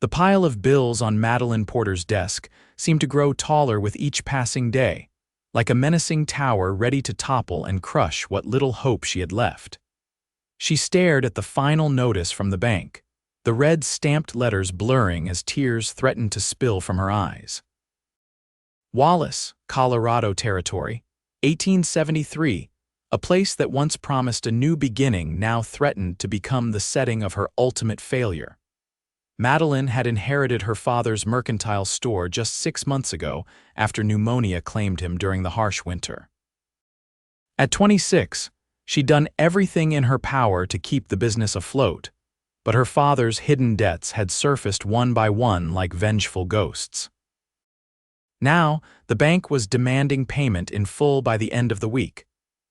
The pile of bills on Madeline Porter's desk seemed to grow taller with each passing day, like a menacing tower ready to topple and crush what little hope she had left. She stared at the final notice from the bank, the red stamped letters blurring as tears threatened to spill from her eyes. Wallace, Colorado Territory, 1873, a place that once promised a new beginning now threatened to become the setting of her ultimate failure. Madeline had inherited her father's mercantile store just 6 months ago after pneumonia claimed him during the harsh winter. At 26, she'd done everything in her power to keep the business afloat, but her father's hidden debts had surfaced one by one like vengeful ghosts. Now, the bank was demanding payment in full by the end of the week,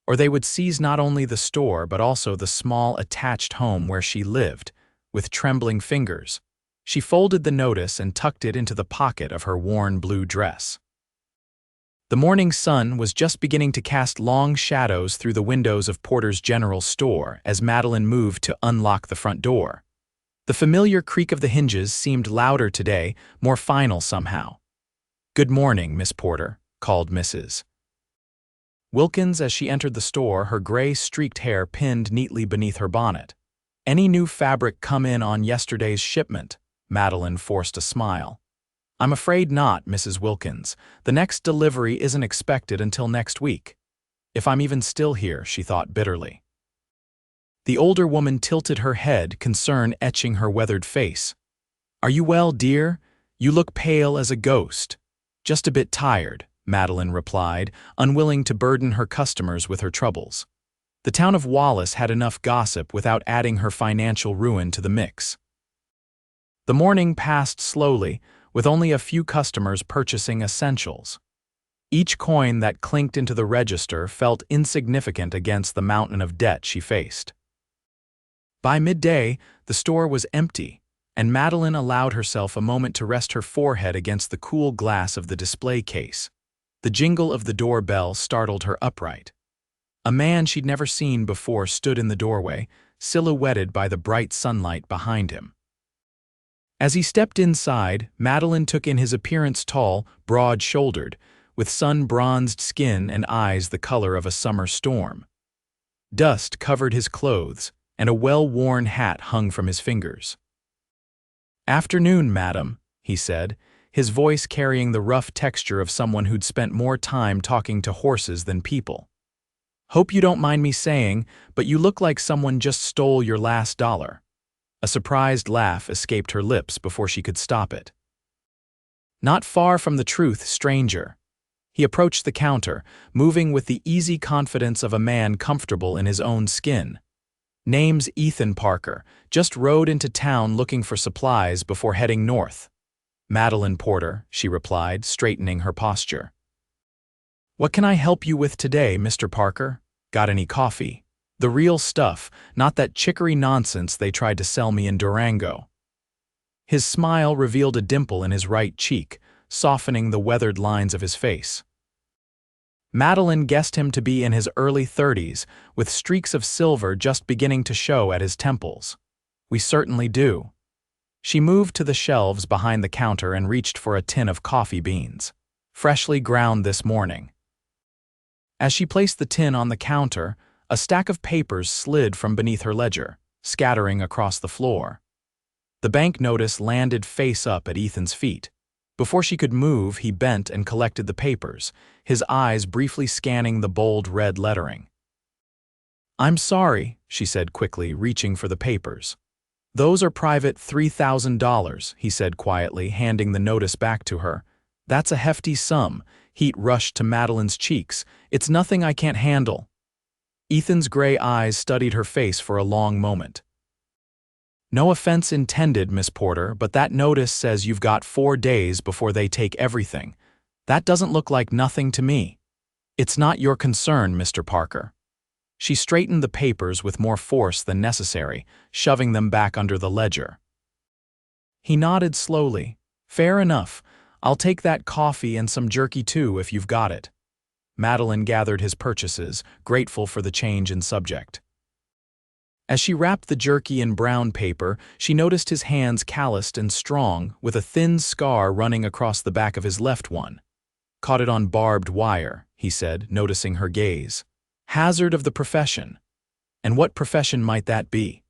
or they would seize not only the store but also the small attached home where she lived. With trembling fingers, she folded the notice and tucked it into the pocket of her worn blue dress. The morning sun was just beginning to cast long shadows through the windows of Porter's general store as Madeline moved to unlock the front door. The familiar creak of the hinges seemed louder today, more final somehow. "Good morning, Miss Porter," called Mrs. Wilkins as she entered the store, her gray streaked hair pinned neatly beneath her bonnet. "Any new fabric come in on yesterday's shipment?" Madeline forced a smile. "I'm afraid not, Mrs. Wilkins. The next delivery isn't expected until next week. If I'm even still here," she thought bitterly. The older woman tilted her head, concern etching her weathered face. "Are you well, dear? You look pale as a ghost." "Just a bit tired," Madeline replied, unwilling to burden her customers with her troubles. The town of Wallace had enough gossip without adding her financial ruin to the mix. The morning passed slowly, with only a few customers purchasing essentials. Each coin that clinked into the register felt insignificant against the mountain of debt she faced. By midday, the store was empty, and Madeline allowed herself a moment to rest her forehead against the cool glass of the display case. The jingle of the doorbell startled her upright. A man she'd never seen before stood in the doorway, silhouetted by the bright sunlight behind him. As he stepped inside, Madeline took in his appearance tall, broad-shouldered, with sun-bronzed skin and eyes the color of a summer storm. Dust covered his clothes, and a well-worn hat hung from his fingers. "Afternoon, madam," he said, his voice carrying the rough texture of someone who'd spent more time talking to horses than people. "Hope you don't mind me saying, but you look like someone just stole your last dollar." A surprised laugh escaped her lips before she could stop it. "Not far from the truth, stranger." He approached the counter, moving with the easy confidence of a man comfortable in his own skin. "Name's Ethan Parker. Just rode into town looking for supplies before heading north." "Madeline Porter," she replied, straightening her posture. "What can I help you with today, Mr. Parker? Got any coffee? The real stuff, not that chicory nonsense they tried to sell me in Durango." His smile revealed a dimple in his right cheek, softening the weathered lines of his face. Madeline guessed him to be in his early 30s, with streaks of silver just beginning to show at his temples. "We certainly do." She moved to the shelves behind the counter and reached for a tin of coffee beans, freshly ground this morning. As she placed the tin on the counter, a stack of papers slid from beneath her ledger, scattering across the floor. The bank notice landed face up at Ethan's feet. Before she could move, he bent and collected the papers, his eyes briefly scanning the bold red lettering. "I'm sorry," she said quickly, reaching for the papers. "Those are private $3,000, he said quietly, handing the notice back to her. "That's a hefty sum." Heat rushed to Madeline's cheeks. "It's nothing I can't handle." Ethan's gray eyes studied her face for a long moment. "No offense intended, Miss Porter, but that notice says you've got 4 days before they take everything. That doesn't look like nothing to me." "It's not your concern, Mr. Parker." She straightened the papers with more force than necessary, shoving them back under the ledger. He nodded slowly. "Fair enough. I'll take that coffee and some jerky too if you've got it." Madeline gathered his purchases, grateful for the change in subject. As she wrapped the jerky in brown paper, she noticed his hands calloused and strong, with a thin scar running across the back of his left one. "Caught it on barbed wire," he said, noticing her gaze. "Hazard of the profession. And what profession might that be?"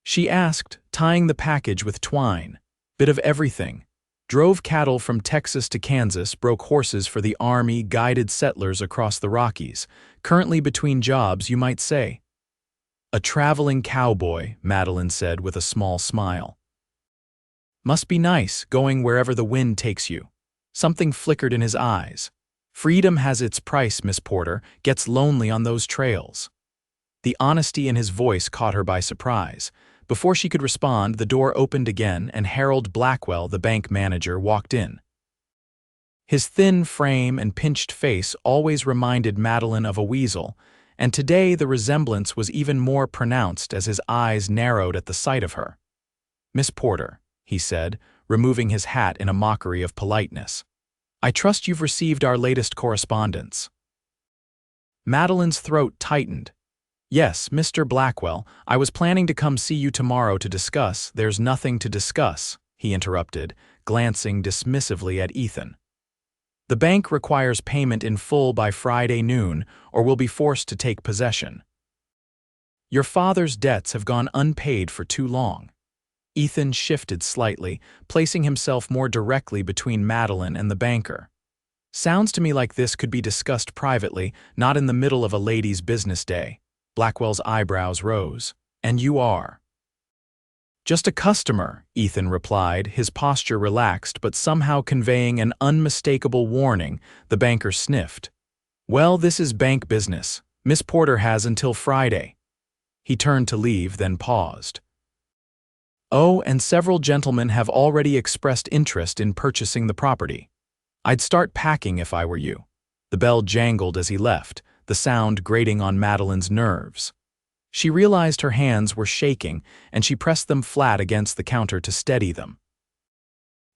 She asked, tying the package with twine. "Bit of everything. Drove cattle from Texas to Kansas, broke horses for the Army, guided settlers across the Rockies. Currently between jobs, you might say." "A traveling cowboy," Madeline said with a small smile. "Must be nice, going wherever the wind takes you." Something flickered in his eyes. "Freedom has its price, Miss Porter. Gets lonely on those trails." The honesty in his voice caught her by surprise. Before she could respond, the door opened again and Harold Blackwell, the bank manager, walked in. His thin frame and pinched face always reminded Madeline of a weasel, and today the resemblance was even more pronounced as his eyes narrowed at the sight of her. "Miss Porter," he said, removing his hat in a mockery of politeness. "I trust you've received our latest correspondence." Madeline's throat tightened. "Yes, Mr. Blackwell, I was planning to come see you tomorrow to discuss—" "There's nothing to discuss," he interrupted, glancing dismissively at Ethan. "The bank requires payment in full by Friday noon, or we'll be forced to take possession. Your father's debts have gone unpaid for too long." Ethan shifted slightly, placing himself more directly between Madeline and the banker. "Sounds to me like this could be discussed privately, not in the middle of a lady's business day." Blackwell's eyebrows rose. "And you are?" "Just a customer," Ethan replied, his posture relaxed but somehow conveying an unmistakable warning. The banker sniffed. "Well, this is bank business. Miss Porter has until Friday." He turned to leave, then paused. "Oh, and several gentlemen have already expressed interest in purchasing the property. I'd start packing if I were you." The bell jangled as he left, the sound grating on Madeline's nerves. She realized her hands were shaking, and she pressed them flat against the counter to steady them.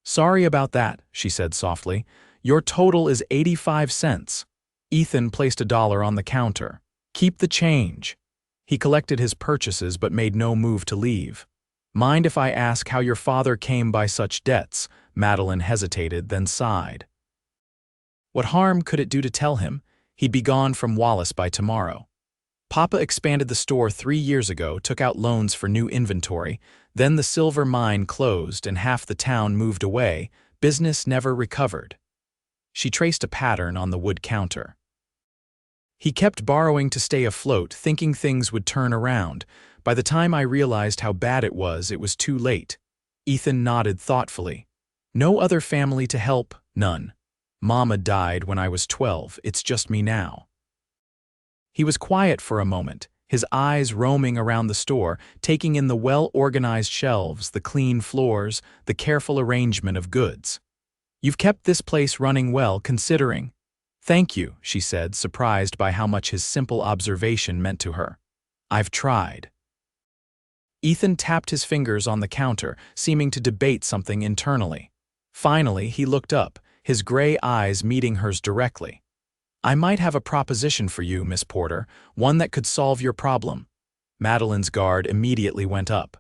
"Sorry about that," she said softly. "Your total is 85 cents. Ethan placed $1 on the counter. "Keep the change." He collected his purchases but made no move to leave. "Mind if I ask how your father came by such debts?" Madeline hesitated, then sighed. What harm could it do to tell him? He'd be gone from Wallace by tomorrow. Papa expanded the store 3 years ago, took out loans for new inventory, then the silver mine closed and half the town moved away. Business never recovered. She traced a pattern on the wood counter. "He kept borrowing to stay afloat, thinking things would turn around. By the time I realized how bad it was too late." Ethan nodded thoughtfully. "No other family to help?" "None. Mama died when I was 12, it's just me now." He was quiet for a moment, his eyes roaming around the store, taking in the well-organized shelves, the clean floors, the careful arrangement of goods. "You've kept this place running well, considering." "Thank you," she said, surprised by how much his simple observation meant to her. "I've tried." Ethan tapped his fingers on the counter, seeming to debate something internally. Finally, he looked up, his gray eyes meeting hers directly. "I might have a proposition for you, Miss Porter, one that could solve your problem." Madeline's guard immediately went up.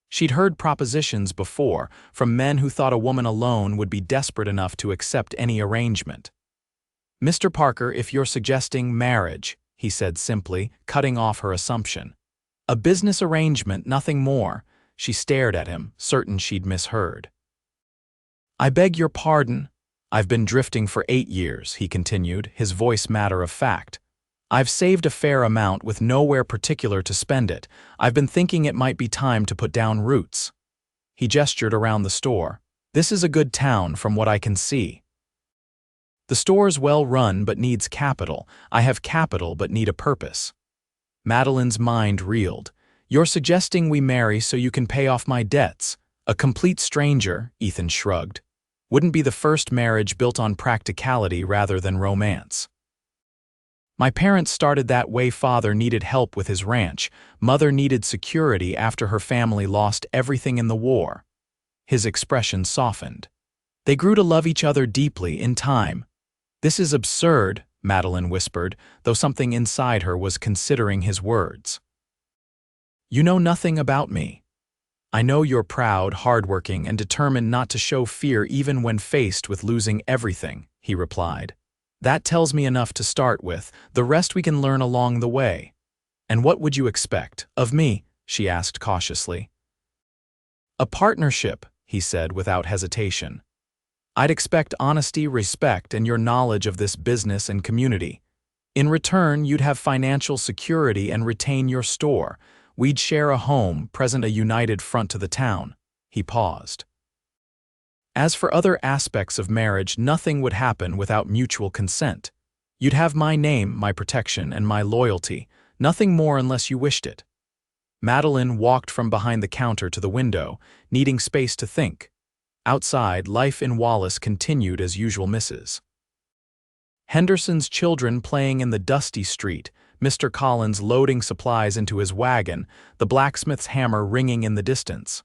She'd heard propositions before, from men who thought a woman alone would be desperate enough to accept any arrangement. "Mr. Parker, if you're suggesting marriage," he said simply, cutting off her assumption. "A business arrangement, nothing more." She stared at him, certain she'd misheard. "I beg your pardon. I've been drifting for 8 years, he continued, his voice matter of fact. "I've saved a fair amount with nowhere particular to spend it. I've been thinking it might be time to put down roots." He gestured around the store. "This is a good town from what I can see. The store's well run but needs capital. I have capital but need a purpose." Madeline's mind reeled. "You're suggesting we marry so you can pay off my debts?" "A complete stranger," Ethan shrugged. "Wouldn't be the first marriage built on practicality rather than romance. My parents started that way. Father needed help with his ranch. Mother needed security after her family lost everything in the war." His expression softened. "They grew to love each other deeply in time." "This is absurd," Madeline whispered, though something inside her was considering his words. You know nothing about me. I know you're proud, hardworking, and determined not to show fear even when faced with losing everything, he replied. That tells me enough to start with. The rest we can learn along the way. And what would you expect of me? She asked cautiously. A partnership, he said without hesitation. I'd expect honesty, respect, and your knowledge of this business and community. In return, you'd have financial security and retain your store. We'd share a home, present a united front to the town. He paused. As for other aspects of marriage, nothing would happen without mutual consent. You'd have my name, my protection, and my loyalty, nothing more unless you wished it. Madeline walked from behind the counter to the window, needing space to think. Outside, life in Wallace continued as usual. Mrs. Henderson's children playing in the dusty street, Mr. Collins loading supplies into his wagon, the blacksmith's hammer ringing in the distance.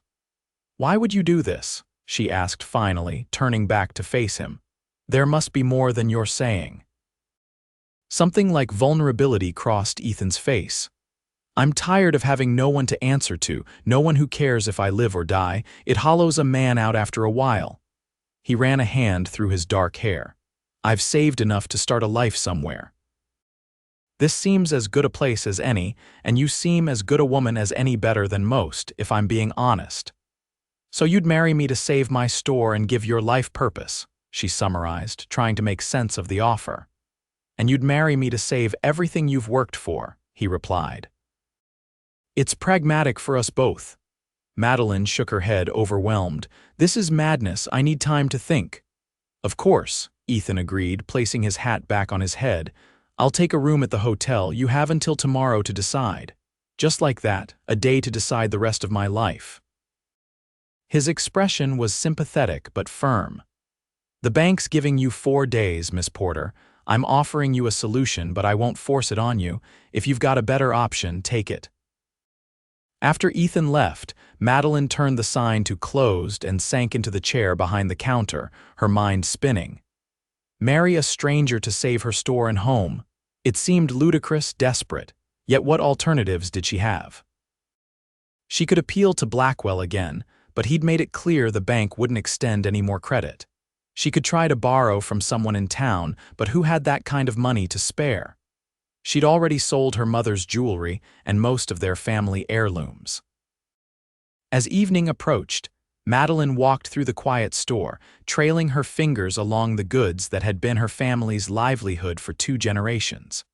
Why would you do this? She asked finally, turning back to face him. There must be more than you're saying. Something like vulnerability crossed Ethan's face. I'm tired of having no one to answer to, no one who cares if I live or die. It hollows a man out after a while. He ran a hand through his dark hair. I've saved enough to start a life somewhere. This seems as good a place as any, and you seem as good a woman as any, better than most, if I'm being honest. So you'd marry me to save my store and give your life purpose, she summarized, trying to make sense of the offer. And you'd marry me to save everything you've worked for, he replied. It's pragmatic for us both. Madeline shook her head, overwhelmed. This is madness. I need time to think. Of course, Ethan agreed, placing his hat back on his head. I'll take a room at the hotel. You have until tomorrow to decide. Just like that, a day to decide the rest of my life. His expression was sympathetic but firm. The bank's giving you 4 days, Miss Porter. I'm offering you a solution, but I won't force it on you. If you've got a better option, take it. After Ethan left, Madeline turned the sign to closed and sank into the chair behind the counter, her mind spinning. Marry a stranger to save her store and home. It seemed ludicrous, desperate, yet what alternatives did she have? She could appeal to Blackwell again, but he'd made it clear the bank wouldn't extend any more credit. She could try to borrow from someone in town, but who had that kind of money to spare? She'd already sold her mother's jewelry and most of their family heirlooms. As evening approached, Madeline walked through the quiet store, trailing her fingers along the goods that had been her family's livelihood for 2 generations.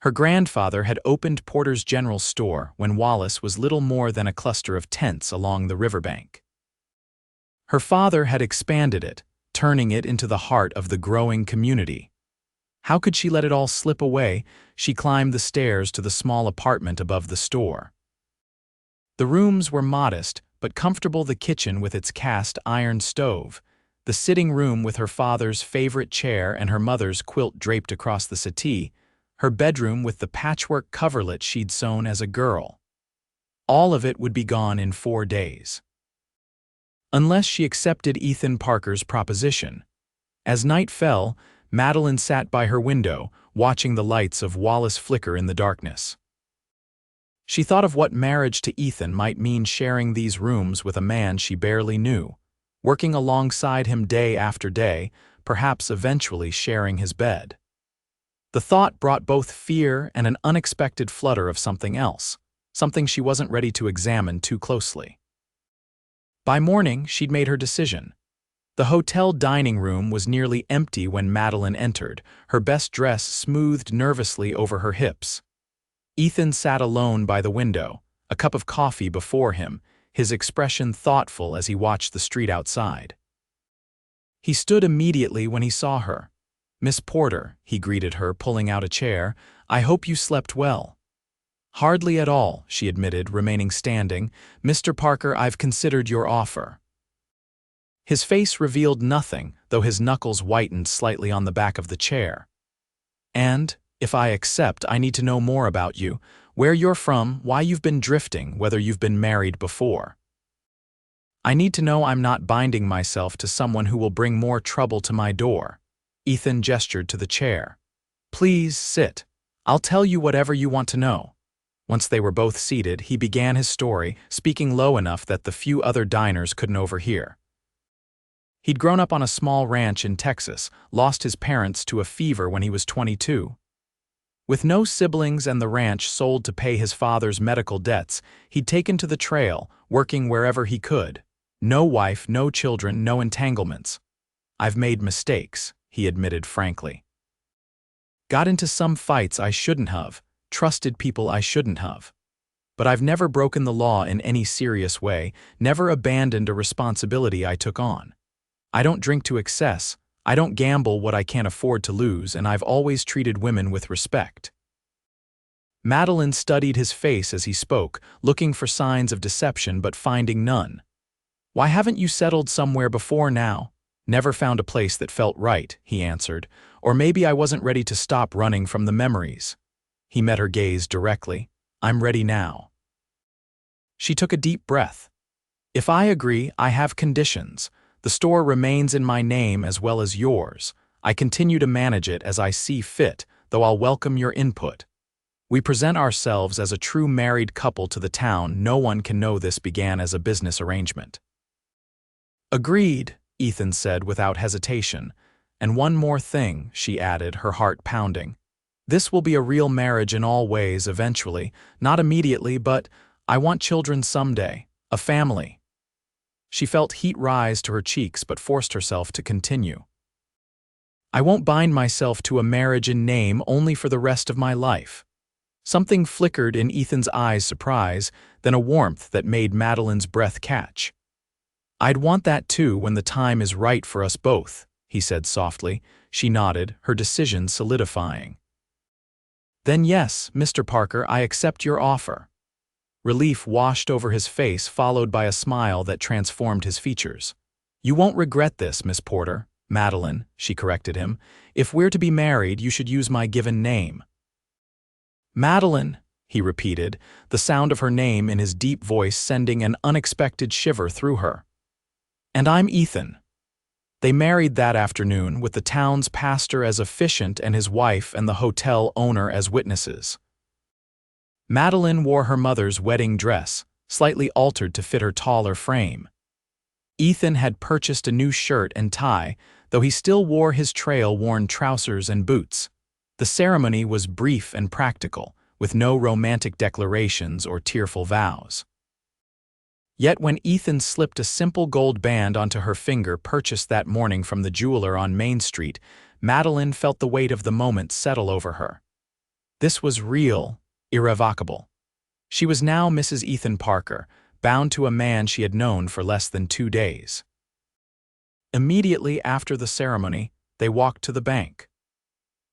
Her grandfather had opened Porter's General Store when Wallace was little more than a cluster of tents along the riverbank. Her father had expanded it, turning it into the heart of the growing community. How could she let it all slip away? She climbed the stairs to the small apartment above the store. The rooms were modest but comfortable, the kitchen with its cast iron stove, the sitting room with her father's favorite chair and her mother's quilt draped across the settee, her bedroom with the patchwork coverlet she'd sewn as a girl. All of it would be gone in 4 days. Unless she accepted Ethan Parker's proposition. As night fell, Madeline sat by her window, watching the lights of Wallace flicker in the darkness. She thought of what marriage to Ethan might mean, sharing these rooms with a man she barely knew, working alongside him day after day, perhaps eventually sharing his bed. The thought brought both fear and an unexpected flutter of something else, something she wasn't ready to examine too closely. By morning, she'd made her decision. The hotel dining room was nearly empty when Madeline entered, her best dress smoothed nervously over her hips. Ethan sat alone by the window, a cup of coffee before him, his expression thoughtful as he watched the street outside. He stood immediately when he saw her. "Miss Porter," he greeted her, pulling out a chair, "I hope you slept well." "Hardly at all," she admitted, remaining standing. "Mr. Parker, I've considered your offer." His face revealed nothing, though his knuckles whitened slightly on the back of the chair. "And, if I accept, I need to know more about you, where you're from, why you've been drifting, whether you've been married before. I need to know I'm not binding myself to someone who will bring more trouble to my door." Ethan gestured to the chair. "Please sit. I'll tell you whatever you want to know." Once they were both seated, he began his story, speaking low enough that the few other diners couldn't overhear. He'd grown up on a small ranch in Texas, lost his parents to a fever when he was 22. With no siblings and the ranch sold to pay his father's medical debts, he'd taken to the trail, working wherever he could. No wife, no children, no entanglements. "I've made mistakes," he admitted frankly. "Got into some fights I shouldn't have, trusted people I shouldn't have. But I've never broken the law in any serious way, never abandoned a responsibility I took on. I don't drink to excess, I don't gamble what I can't afford to lose, and I've always treated women with respect." Madeline studied his face as he spoke, looking for signs of deception but finding none. "Why haven't you settled somewhere before now?" "Never found a place that felt right," he answered. "Or maybe I wasn't ready to stop running from the memories." He met her gaze directly. "I'm ready now." She took a deep breath. "If I agree, I have conditions. The store remains in my name as well as yours. I continue to manage it as I see fit, though I'll welcome your input. We present ourselves as a true married couple to the town. No one can know this began as a business arrangement." "Agreed," Ethan said without hesitation. "And one more thing," she added, her heart pounding. "This will be a real marriage in all ways eventually, not immediately, but I want children someday, a family." She felt heat rise to her cheeks but forced herself to continue. "I won't bind myself to a marriage in name only for the rest of my life." Something flickered in Ethan's eyes, surprise, then a warmth that made Madeline's breath catch. "I'd want that too when the time is right for us both," he said softly. She nodded, her decision solidifying. "Then yes, Mr. Parker, I accept your offer." Relief washed over his face, followed by a smile that transformed his features. "You won't regret this, Miss Porter." "Madeline," she corrected him. "If we're to be married, you should use my given name." "Madeline," he repeated, the sound of her name in his deep voice sending an unexpected shiver through her. "And I'm Ethan." They married that afternoon, with the town's pastor as officiant and his wife and the hotel owner as witnesses. Madeline wore her mother's wedding dress, slightly altered to fit her taller frame. Ethan had purchased a new shirt and tie, though he still wore his trail-worn trousers and boots. The ceremony was brief and practical, with no romantic declarations or tearful vows. Yet when Ethan slipped a simple gold band onto her finger purchased that morning from the jeweler on Main Street, Madeline felt the weight of the moment settle over her. This was real, irrevocable. She was now Mrs. Ethan Parker, bound to a man she had known for less than 2 days. Immediately after the ceremony, they walked to the bank.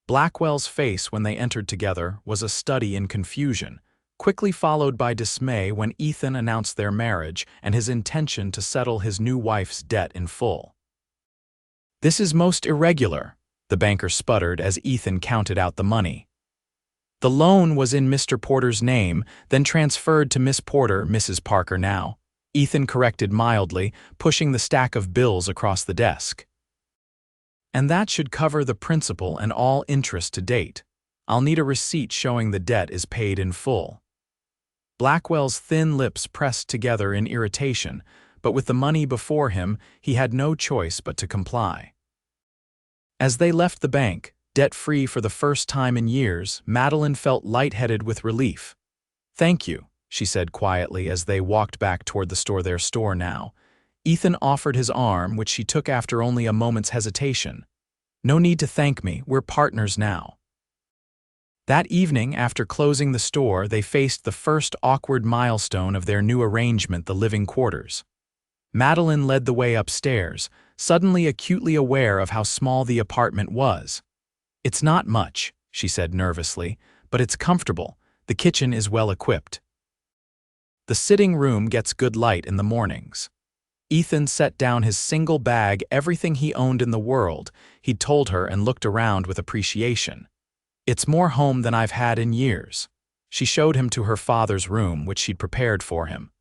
Blackwell's face when they entered together was a study in confusion, quickly followed by dismay when Ethan announced their marriage and his intention to settle his new wife's debt in full. "This is most irregular," the banker sputtered as Ethan counted out the money. "The loan was in Mr. Porter's name, then transferred to Miss Porter, Mrs. Parker now," Ethan corrected mildly, pushing the stack of bills across the desk. "And that should cover the principal and all interest to date. I'll need a receipt showing the debt is paid in full." Blackwell's thin lips pressed together in irritation, but with the money before him, he had no choice but to comply. As they left the bank, debt-free for the first time in years, Madeline felt lightheaded with relief. "Thank you," she said quietly as they walked back toward their store now. Ethan offered his arm, which she took after only a moment's hesitation. "No need to thank me, we're partners now." That evening, after closing the store, they faced the first awkward milestone of their new arrangement, the living quarters. Madeline led the way upstairs, suddenly acutely aware of how small the apartment was. "It's not much," she said nervously, "but it's comfortable. The kitchen is well equipped. The sitting room gets good light in the mornings." Ethan set down his single bag, everything he owned in the world, he'd told her, and looked around with appreciation. "It's more home than I've had in years." She showed him to her father's room, which she'd prepared for him.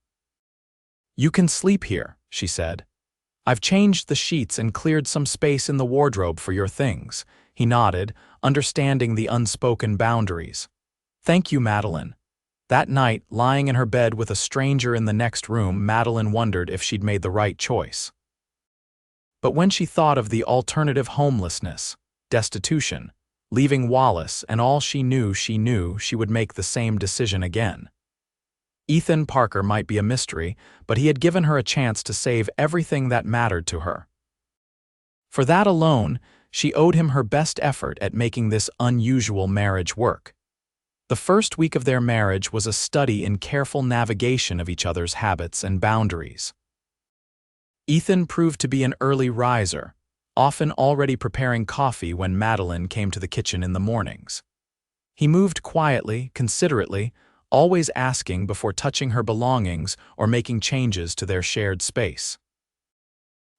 "You can sleep here," she said. "I've changed the sheets and cleared some space in the wardrobe for your things." He nodded, understanding the unspoken boundaries. "Thank you, Madeline. That night, lying in her bed with a stranger in the next room, Madeline wondered if she'd made the right choice. But when she thought of the alternative, homelessness, destitution, leaving Wallace and all she knew she would make the same decision again. Ethan Parker might be a mystery, but he had given her a chance to save everything that mattered to her. For that alone, she owed him her best effort at making this unusual marriage work. The first week of their marriage was a study in careful navigation of each other's habits and boundaries. Ethan proved to be an early riser, often already preparing coffee when Madeline came to the kitchen in the mornings. He moved quietly, considerately, always asking before touching her belongings or making changes to their shared space.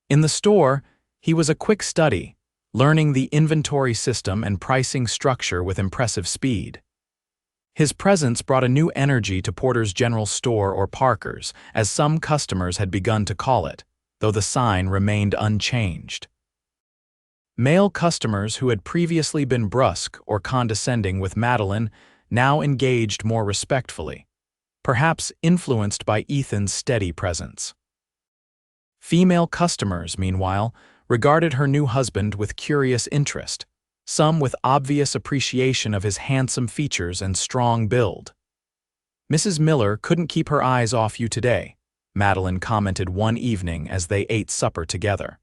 In the store, he was a quick study, learning the inventory system and pricing structure with impressive speed. His presence brought a new energy to Porter's General Store, or Parker's, as some customers had begun to call it, though the sign remained unchanged. Male customers who had previously been brusque or condescending with Madeline now engaged more respectfully, perhaps influenced by Ethan's steady presence. Female customers, meanwhile, regarded her new husband with curious interest, some with obvious appreciation of his handsome features and strong build. "Mrs. Miller couldn't keep her eyes off you today," Madeline commented one evening as they ate supper together.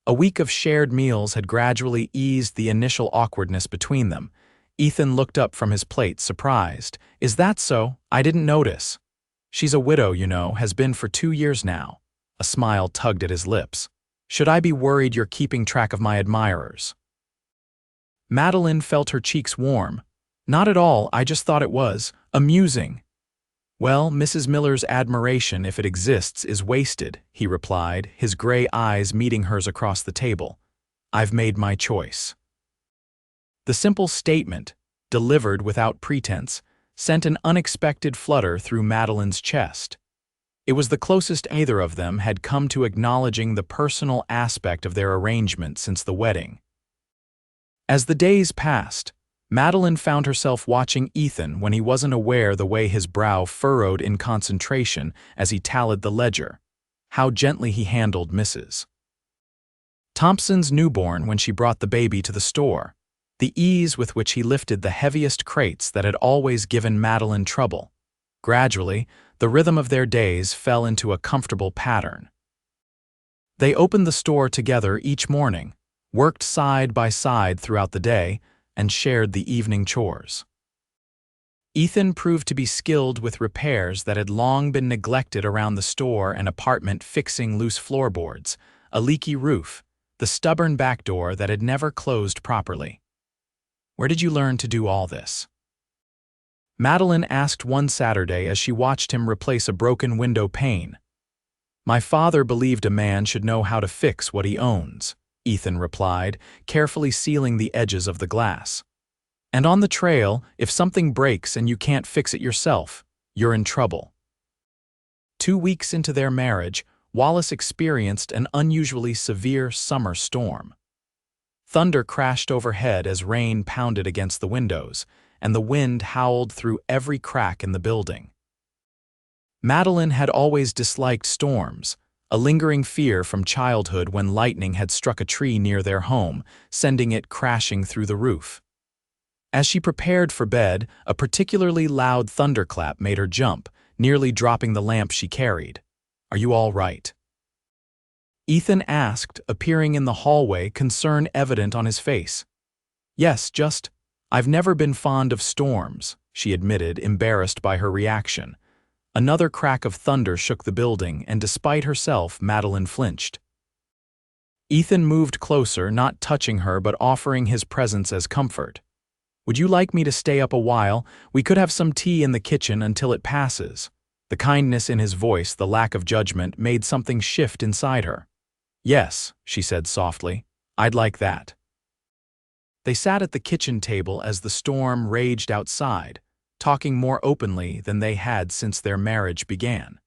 A week of shared meals had gradually eased the initial awkwardness between them. Ethan looked up from his plate, surprised. "Is that so? I didn't notice. She's a widow, you know, has been for 2 years now." A smile tugged at his lips. "Should I be worried you're keeping track of my admirers?" Madeline felt her cheeks warm. "Not at all, I just thought it was amusing." "Well, Mrs. Miller's admiration, if it exists, is wasted," he replied, his gray eyes meeting hers across the table. "I've made my choice." The simple statement, delivered without pretense, sent an unexpected flutter through Madeline's chest. It was the closest either of them had come to acknowledging the personal aspect of their arrangement since the wedding. As the days passed, Madeline found herself watching Ethan when he wasn't aware, the way his brow furrowed in concentration as he tallied the ledger, how gently he handled Mrs. Thompson's newborn when she brought the baby to the store, the ease with which he lifted the heaviest crates that had always given Madeline trouble. Gradually, the rhythm of their days fell into a comfortable pattern. They opened the store together each morning, worked side by side throughout the day, and shared the evening chores. Ethan proved to be skilled with repairs that had long been neglected around the store and apartment, fixing loose floorboards, a leaky roof, the stubborn back door that had never closed properly. "Where did you learn to do all this?" Madeline asked one Saturday as she watched him replace a broken window pane. "My father believed a man should know how to fix what he owns," Ethan replied, carefully sealing the edges of the glass. "And on the trail, if something breaks and you can't fix it yourself, you're in trouble." 2 weeks into their marriage, Wallace experienced an unusually severe summer storm. Thunder crashed overhead as rain pounded against the windows, and the wind howled through every crack in the building. Madeline had always disliked storms, a lingering fear from childhood when lightning had struck a tree near their home, sending it crashing through the roof. As she prepared for bed, a particularly loud thunderclap made her jump, nearly dropping the lamp she carried. "Are you all right?" Ethan asked, appearing in the hallway, concern evident on his face. "Yes, I've never been fond of storms," she admitted, embarrassed by her reaction. Another crack of thunder shook the building, and despite herself, Madeline flinched. Ethan moved closer, not touching her but offering his presence as comfort. "Would you like me to stay up a while? We could have some tea in the kitchen until it passes." The kindness in his voice, the lack of judgment, made something shift inside her. "Yes," she said softly, "I'd like that." They sat at the kitchen table as the storm raged outside, talking more openly than they had since their marriage began.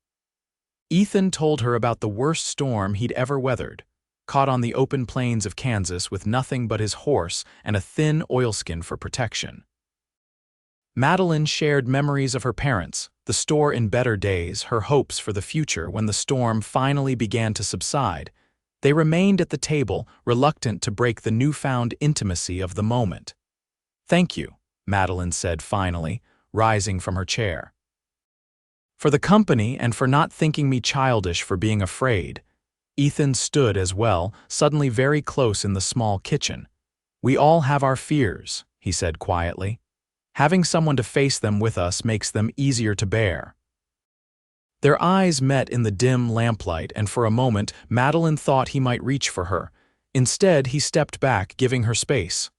Ethan told her about the worst storm he'd ever weathered, caught on the open plains of Kansas with nothing but his horse and a thin oilskin for protection. Madeline shared memories of her parents, the store in better days, her hopes for the future when the storm finally began to subside. They remained at the table, reluctant to break the newfound intimacy of the moment. "Thank you," Madeline said finally, rising from her chair. "For the company and for not thinking me childish for being afraid." Ethan stood as well, suddenly very close in the small kitchen. "We all have our fears," he said quietly. "Having someone to face them with us makes them easier to bear." Their eyes met in the dim lamplight, and for a moment Madeline thought he might reach for her. Instead, he stepped back, giving her space.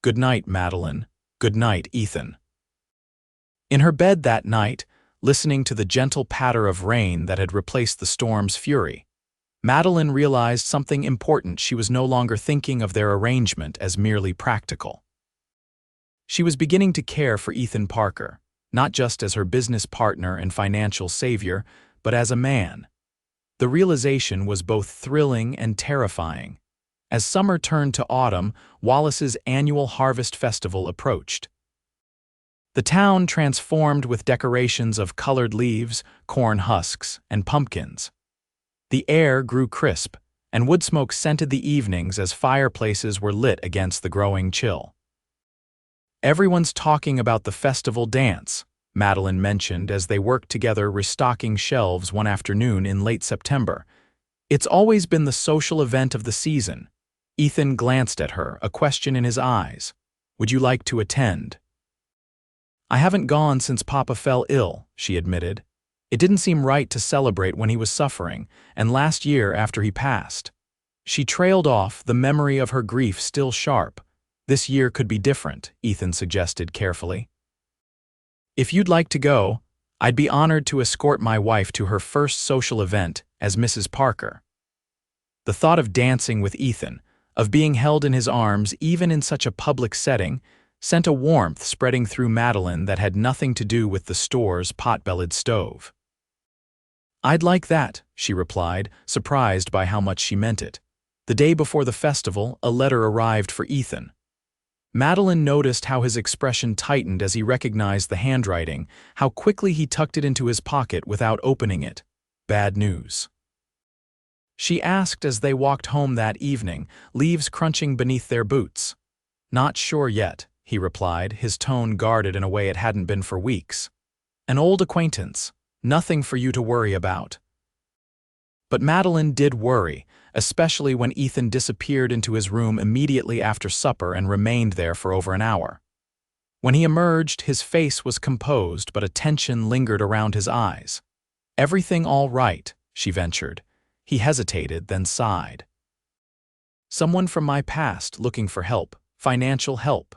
"Good night, Madeline. Good night, Ethan." In her bed that night, listening to the gentle patter of rain that had replaced the storm's fury, Madeline realized something important. She was no longer thinking of their arrangement as merely practical. She was beginning to care for Ethan Parker, not just as her business partner and financial savior, but as a man. The realization was both thrilling and terrifying. As summer turned to autumn, Wallace's annual harvest festival approached. The town transformed with decorations of colored leaves, corn husks, and pumpkins. The air grew crisp, and wood smoke scented the evenings as fireplaces were lit against the growing chill. "Everyone's talking about the festival dance," Madeline mentioned as they worked together restocking shelves one afternoon in late September. "It's always been the social event of the season." Ethan glanced at her, a question in his eyes. "Would you like to attend?" "I haven't gone since Papa fell ill," she admitted. "It didn't seem right to celebrate when he was suffering, and last year after he passed." She trailed off, the memory of her grief still sharp. "This year could be different," Ethan suggested carefully. "If you'd like to go, I'd be honored to escort my wife to her first social event as Mrs. Parker." The thought of dancing with Ethan, of being held in his arms even in such a public setting, sent a warmth spreading through Madeline that had nothing to do with the store's pot-bellied stove. "I'd like that," she replied, surprised by how much she meant it. The day before the festival, a letter arrived for Ethan. Madeline noticed how his expression tightened as he recognized the handwriting, how quickly he tucked it into his pocket without opening it. "Bad news?" she asked as they walked home that evening, leaves crunching beneath their boots. "Not sure yet," he replied, his tone guarded in a way it hadn't been for weeks. "An old acquaintance. Nothing for you to worry about." But Madeline did worry, especially when Ethan disappeared into his room immediately after supper and remained there for over an hour. When he emerged, his face was composed, but a tension lingered around his eyes. "Everything all right?" she ventured. He hesitated, then sighed. "Someone from my past looking for help, financial help."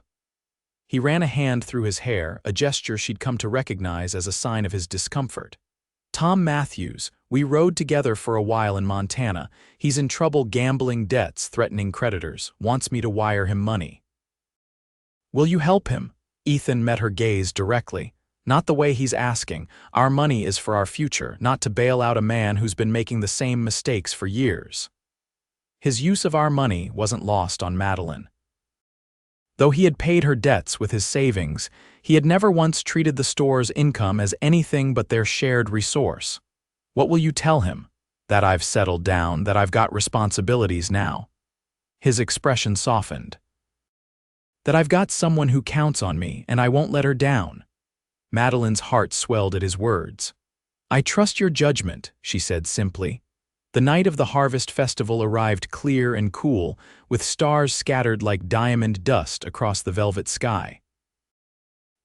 He ran a hand through his hair, a gesture she'd come to recognize as a sign of his discomfort. "Tom Matthews. We rode together for a while in Montana. He's in trouble, gambling debts, threatening creditors, wants me to wire him money." "Will you help him?" Ethan met her gaze directly. "Not the way he's asking. Our money is for our future, not to bail out a man who's been making the same mistakes for years." His use of "our money" wasn't lost on Madeline. Though he had paid her debts with his savings, he had never once treated the store's income as anything but their shared resource. "What will you tell him?" "That I've settled down, that I've got responsibilities now." His expression softened. "That I've got someone who counts on me, and I won't let her down." Madeline's heart swelled at his words. "I trust your judgment," she said simply. The night of the harvest festival arrived clear and cool, with stars scattered like diamond dust across the velvet sky.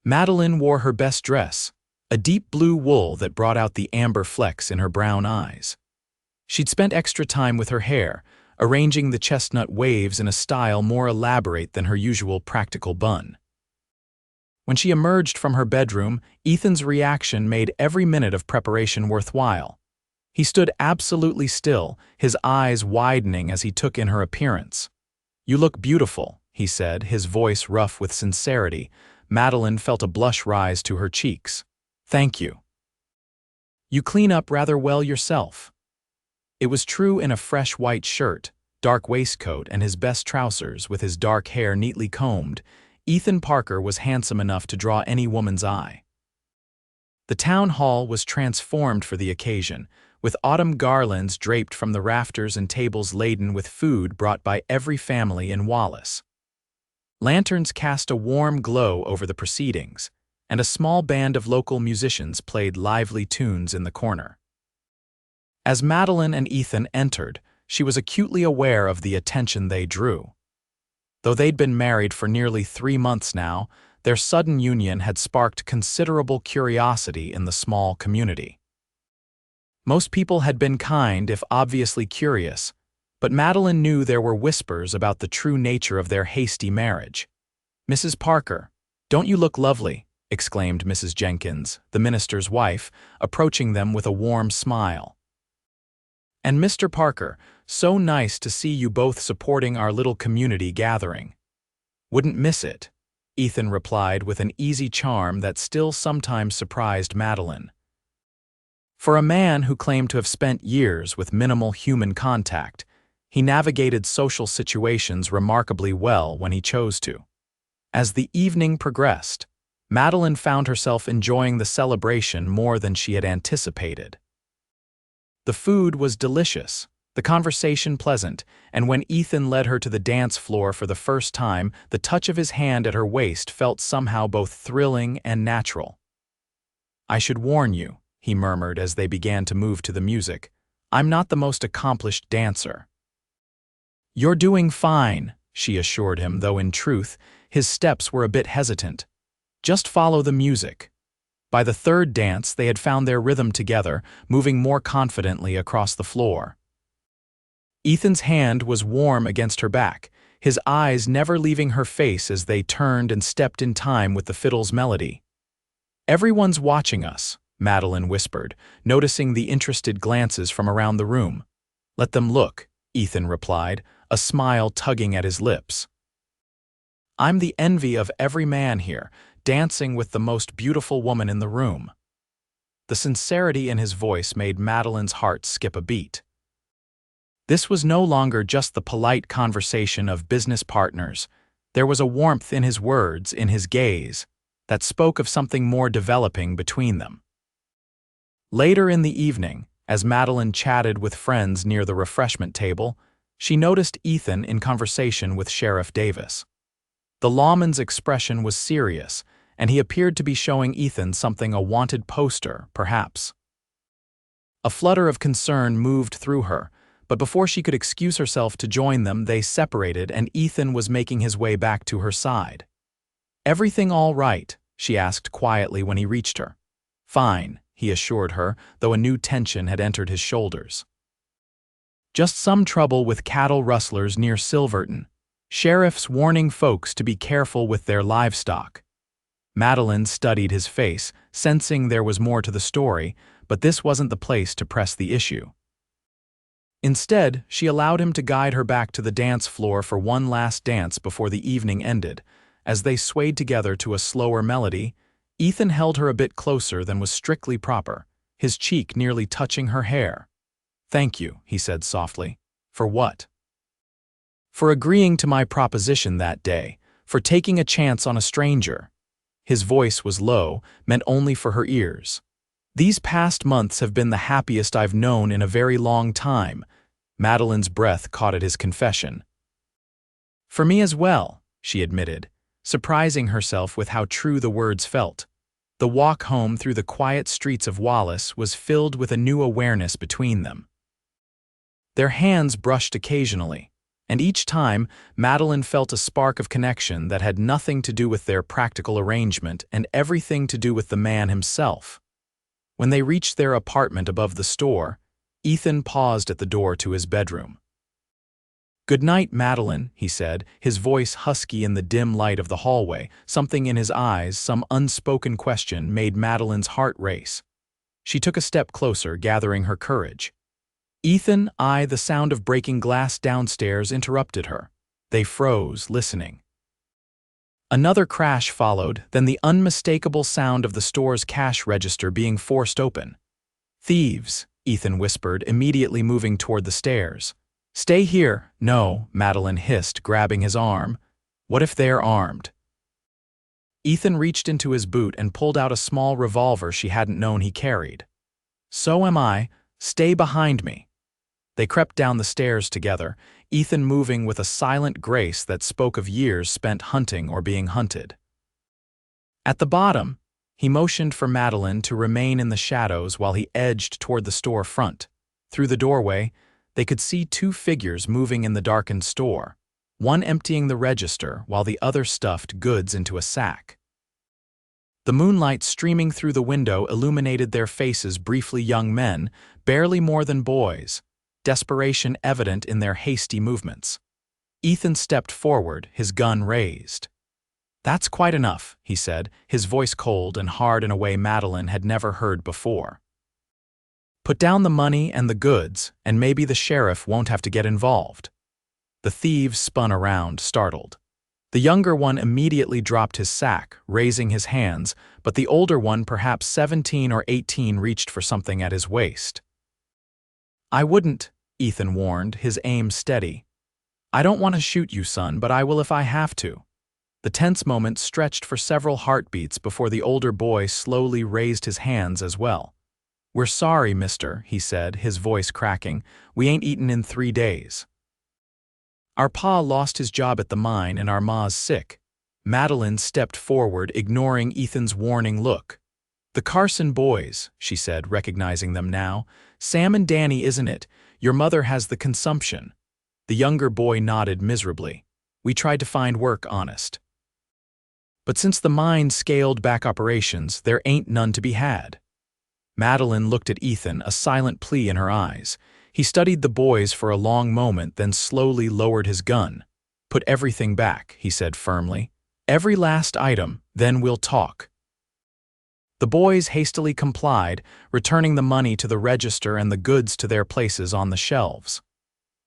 Madeline wore her best dress, a deep blue wool that brought out the amber flecks in her brown eyes. She'd spent extra time with her hair, arranging the chestnut waves in a style more elaborate than her usual practical bun. When she emerged from her bedroom, Ethan's reaction made every minute of preparation worthwhile. He stood absolutely still, his eyes widening as he took in her appearance. "You look beautiful," he said, his voice rough with sincerity. Madeline felt a blush rise to her cheeks. "Thank you. You clean up rather well yourself." It was true in a fresh white shirt, dark waistcoat, and his best trousers with his dark hair neatly combed. Ethan Parker was handsome enough to draw any woman's eye. The town hall was transformed for the occasion, with autumn garlands draped from the rafters and tables laden with food brought by every family in Wallace. Lanterns cast a warm glow over the proceedings, and a small band of local musicians played lively tunes in the corner. As Madeline and Ethan entered, she was acutely aware of the attention they drew. Though they'd been married for nearly 3 months now, their sudden union had sparked considerable curiosity in the small community. Most people had been kind, if obviously curious, but Madeline knew there were whispers about the true nature of their hasty marriage. "Mrs. Parker, don't you look lovely?" exclaimed Mrs. Jenkins, the minister's wife, approaching them with a warm smile. "And Mr. Parker, so nice to see you both supporting our little community gathering." "Wouldn't miss it," Ethan replied with an easy charm that still sometimes surprised Madeline. For a man who claimed to have spent years with minimal human contact, he navigated social situations remarkably well when he chose to. As the evening progressed, Madeline found herself enjoying the celebration more than she had anticipated. The food was delicious, the conversation pleasant, and when Ethan led her to the dance floor for the first time, the touch of his hand at her waist felt somehow both thrilling and natural. "I should warn you," he murmured as they began to move to the music, "I'm not the most accomplished dancer." "You're doing fine," she assured him, though in truth, his steps were a bit hesitant. "Just follow the music." By the third dance, they had found their rhythm together, moving more confidently across the floor. Ethan's hand was warm against her back, his eyes never leaving her face as they turned and stepped in time with the fiddle's melody. "Everyone's watching us," Madeline whispered, noticing the interested glances from around the room. "Let them look," Ethan replied, a smile tugging at his lips. "I'm the envy of every man here, dancing with the most beautiful woman in the room." The sincerity in his voice made Madeline's heart skip a beat. This was no longer just the polite conversation of business partners. There was a warmth in his words, in his gaze, that spoke of something more developing between them. Later in the evening, as Madeline chatted with friends near the refreshment table, she noticed Ethan in conversation with Sheriff Davis. The lawman's expression was serious, and he appeared to be showing Ethan something, a wanted poster, perhaps. A flutter of concern moved through her, but before she could excuse herself to join them, they separated and Ethan was making his way back to her side. "Everything all right?" she asked quietly when he reached her. "Fine," he assured her, though a new tension had entered his shoulders. "Just some trouble with cattle rustlers near Silverton. Sheriff's warning folks to be careful with their livestock." Madeline studied his face, sensing there was more to the story, but this wasn't the place to press the issue. Instead, she allowed him to guide her back to the dance floor for one last dance before the evening ended. As they swayed together to a slower melody, Ethan held her a bit closer than was strictly proper, his cheek nearly touching her hair. "Thank you," he said softly. "For what?" "For agreeing to my proposition that day, for taking a chance on a stranger." His voice was low, meant only for her ears. "These past months have been the happiest I've known in a very long time." Madeline's breath caught at his confession. "For me as well," she admitted, surprising herself with how true the words felt. The walk home through the quiet streets of Wallace was filled with a new awareness between them. Their hands brushed occasionally, and each time Madeline felt a spark of connection that had nothing to do with their practical arrangement and everything to do with the man himself. When they reached their apartment above the store, Ethan paused at the door to his bedroom. "Good night, Madeline," he said, his voice husky in the dim light of the hallway. Something in his eyes, some unspoken question, made Madeline's heart race. She took a step closer, gathering her courage. "Ethan," the sound of breaking glass downstairs interrupted her. They froze, listening. Another crash followed, then the unmistakable sound of the store's cash register being forced open. "Thieves," Ethan whispered, immediately moving toward the stairs. "Stay here." "No," Madeline hissed, grabbing his arm. "What if they're armed?" Ethan reached into his boot and pulled out a small revolver she hadn't known he carried. "So am I. Stay behind me." They crept down the stairs together, Ethan moving with a silent grace that spoke of years spent hunting or being hunted. At the bottom, he motioned for Madeline to remain in the shadows while he edged toward the store front. Through the doorway, they could see two figures moving in the darkened store, one emptying the register while the other stuffed goods into a sack. The moonlight streaming through the window illuminated their faces, briefly young men, barely more than boys, desperation evident in their hasty movements. Ethan stepped forward, his gun raised. "That's quite enough," he said, his voice cold and hard in a way Madeline had never heard before. "Put down the money and the goods, and maybe the sheriff won't have to get involved." The thieves spun around, startled. The younger one immediately dropped his sack, raising his hands, but the older one, perhaps 17 or 18, reached for something at his waist. "I wouldn't," Ethan warned, his aim steady. "I don't want to shoot you, son, but I will if I have to." The tense moment stretched for several heartbeats before the older boy slowly raised his hands as well. "We're sorry, mister," he said, his voice cracking. "We ain't eaten in 3 days. Our pa lost his job at the mine and our ma's sick." Madeline stepped forward, ignoring Ethan's warning look. "The Carson boys," she said, recognizing them now. "Sam and Danny, isn't it? Your mother has the consumption." The younger boy nodded miserably. "We tried to find work, honest. But since the mine scaled back operations, there ain't none to be had." Madeline looked at Ethan, a silent plea in her eyes. He studied the boys for a long moment, then slowly lowered his gun. "Put everything back," he said firmly. "Every last item, then we'll talk." The boys hastily complied, returning the money to the register and the goods to their places on the shelves.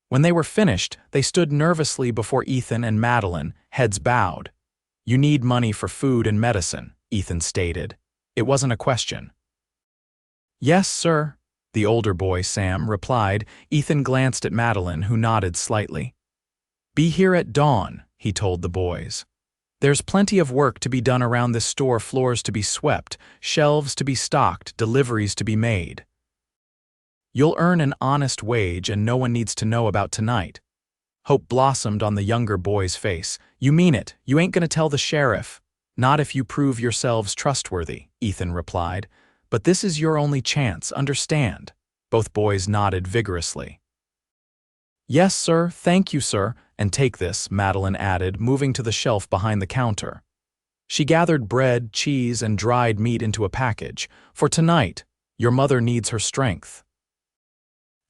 When they were finished, they stood nervously before Ethan and Madeline, heads bowed. "You need money for food and medicine," Ethan stated. It wasn't a question. "Yes, sir," the older boy, Sam, replied. Ethan glanced at Madeline, who nodded slightly. "Be here at dawn," he told the boys. "There's plenty of work to be done around this store, floors to be swept, shelves to be stocked, deliveries to be made. You'll earn an honest wage and no one needs to know about tonight." Hope blossomed on the younger boy's face. "You mean it? You ain't gonna tell the sheriff?" "Not if you prove yourselves trustworthy," Ethan replied. "But this is your only chance, understand?" Both boys nodded vigorously. "Yes, sir, thank you, sir, and take this," Madeline added, moving to the shelf behind the counter. She gathered bread, cheese, and dried meat into a package. "For tonight, your mother needs her strength."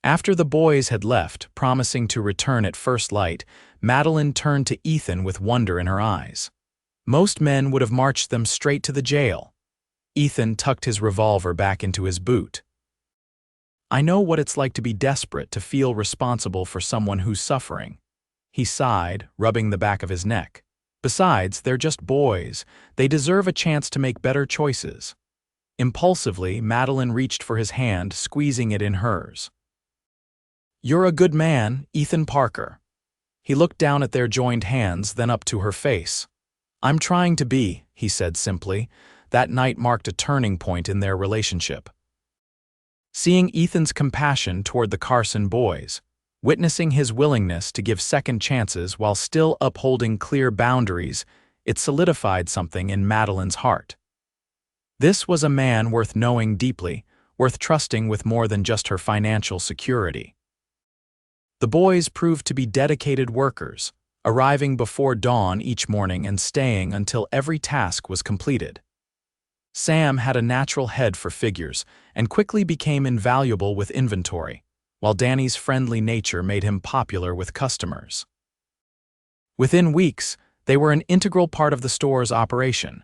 After the boys had left, promising to return at first light, Madeline turned to Ethan with wonder in her eyes. Most men would have marched them straight to the jail. Ethan tucked his revolver back into his boot. "I know what it's like to be desperate, to feel responsible for someone who's suffering." He sighed, rubbing the back of his neck. "Besides, they're just boys. They deserve a chance to make better choices." Impulsively, Madeline reached for his hand, squeezing it in hers. "You're a good man, Ethan Parker." He looked down at their joined hands, then up to her face. "I'm trying to be," he said simply. That night marked a turning point in their relationship. Seeing Ethan's compassion toward the Carson boys, witnessing his willingness to give second chances while still upholding clear boundaries, it solidified something in Madeline's heart. This was a man worth knowing deeply, worth trusting with more than just her financial security. The boys proved to be dedicated workers, arriving before dawn each morning and staying until every task was completed. Sam had a natural head for figures and quickly became invaluable with inventory, while Danny's friendly nature made him popular with customers. Within weeks, they were an integral part of the store's operation.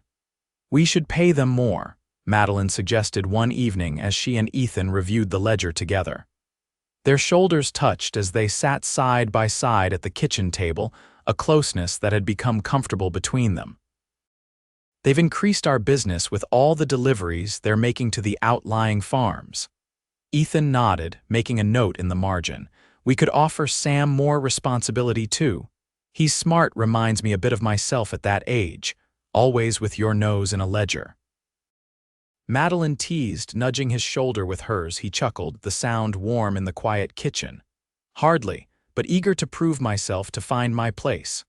"We should pay them more," Madeline suggested one evening as she and Ethan reviewed the ledger together. Their shoulders touched as they sat side by side at the kitchen table, a closeness that had become comfortable between them. "They've increased our business with all the deliveries they're making to the outlying farms." Ethan nodded, making a note in the margin. "We could offer Sam more responsibility too. He's smart, reminds me a bit of myself at that age. always with your nose in a ledger." Madeline teased, nudging his shoulder with hers. He chuckled, the sound warm in the quiet kitchen. "Hardly, but eager to prove myself, to find my place."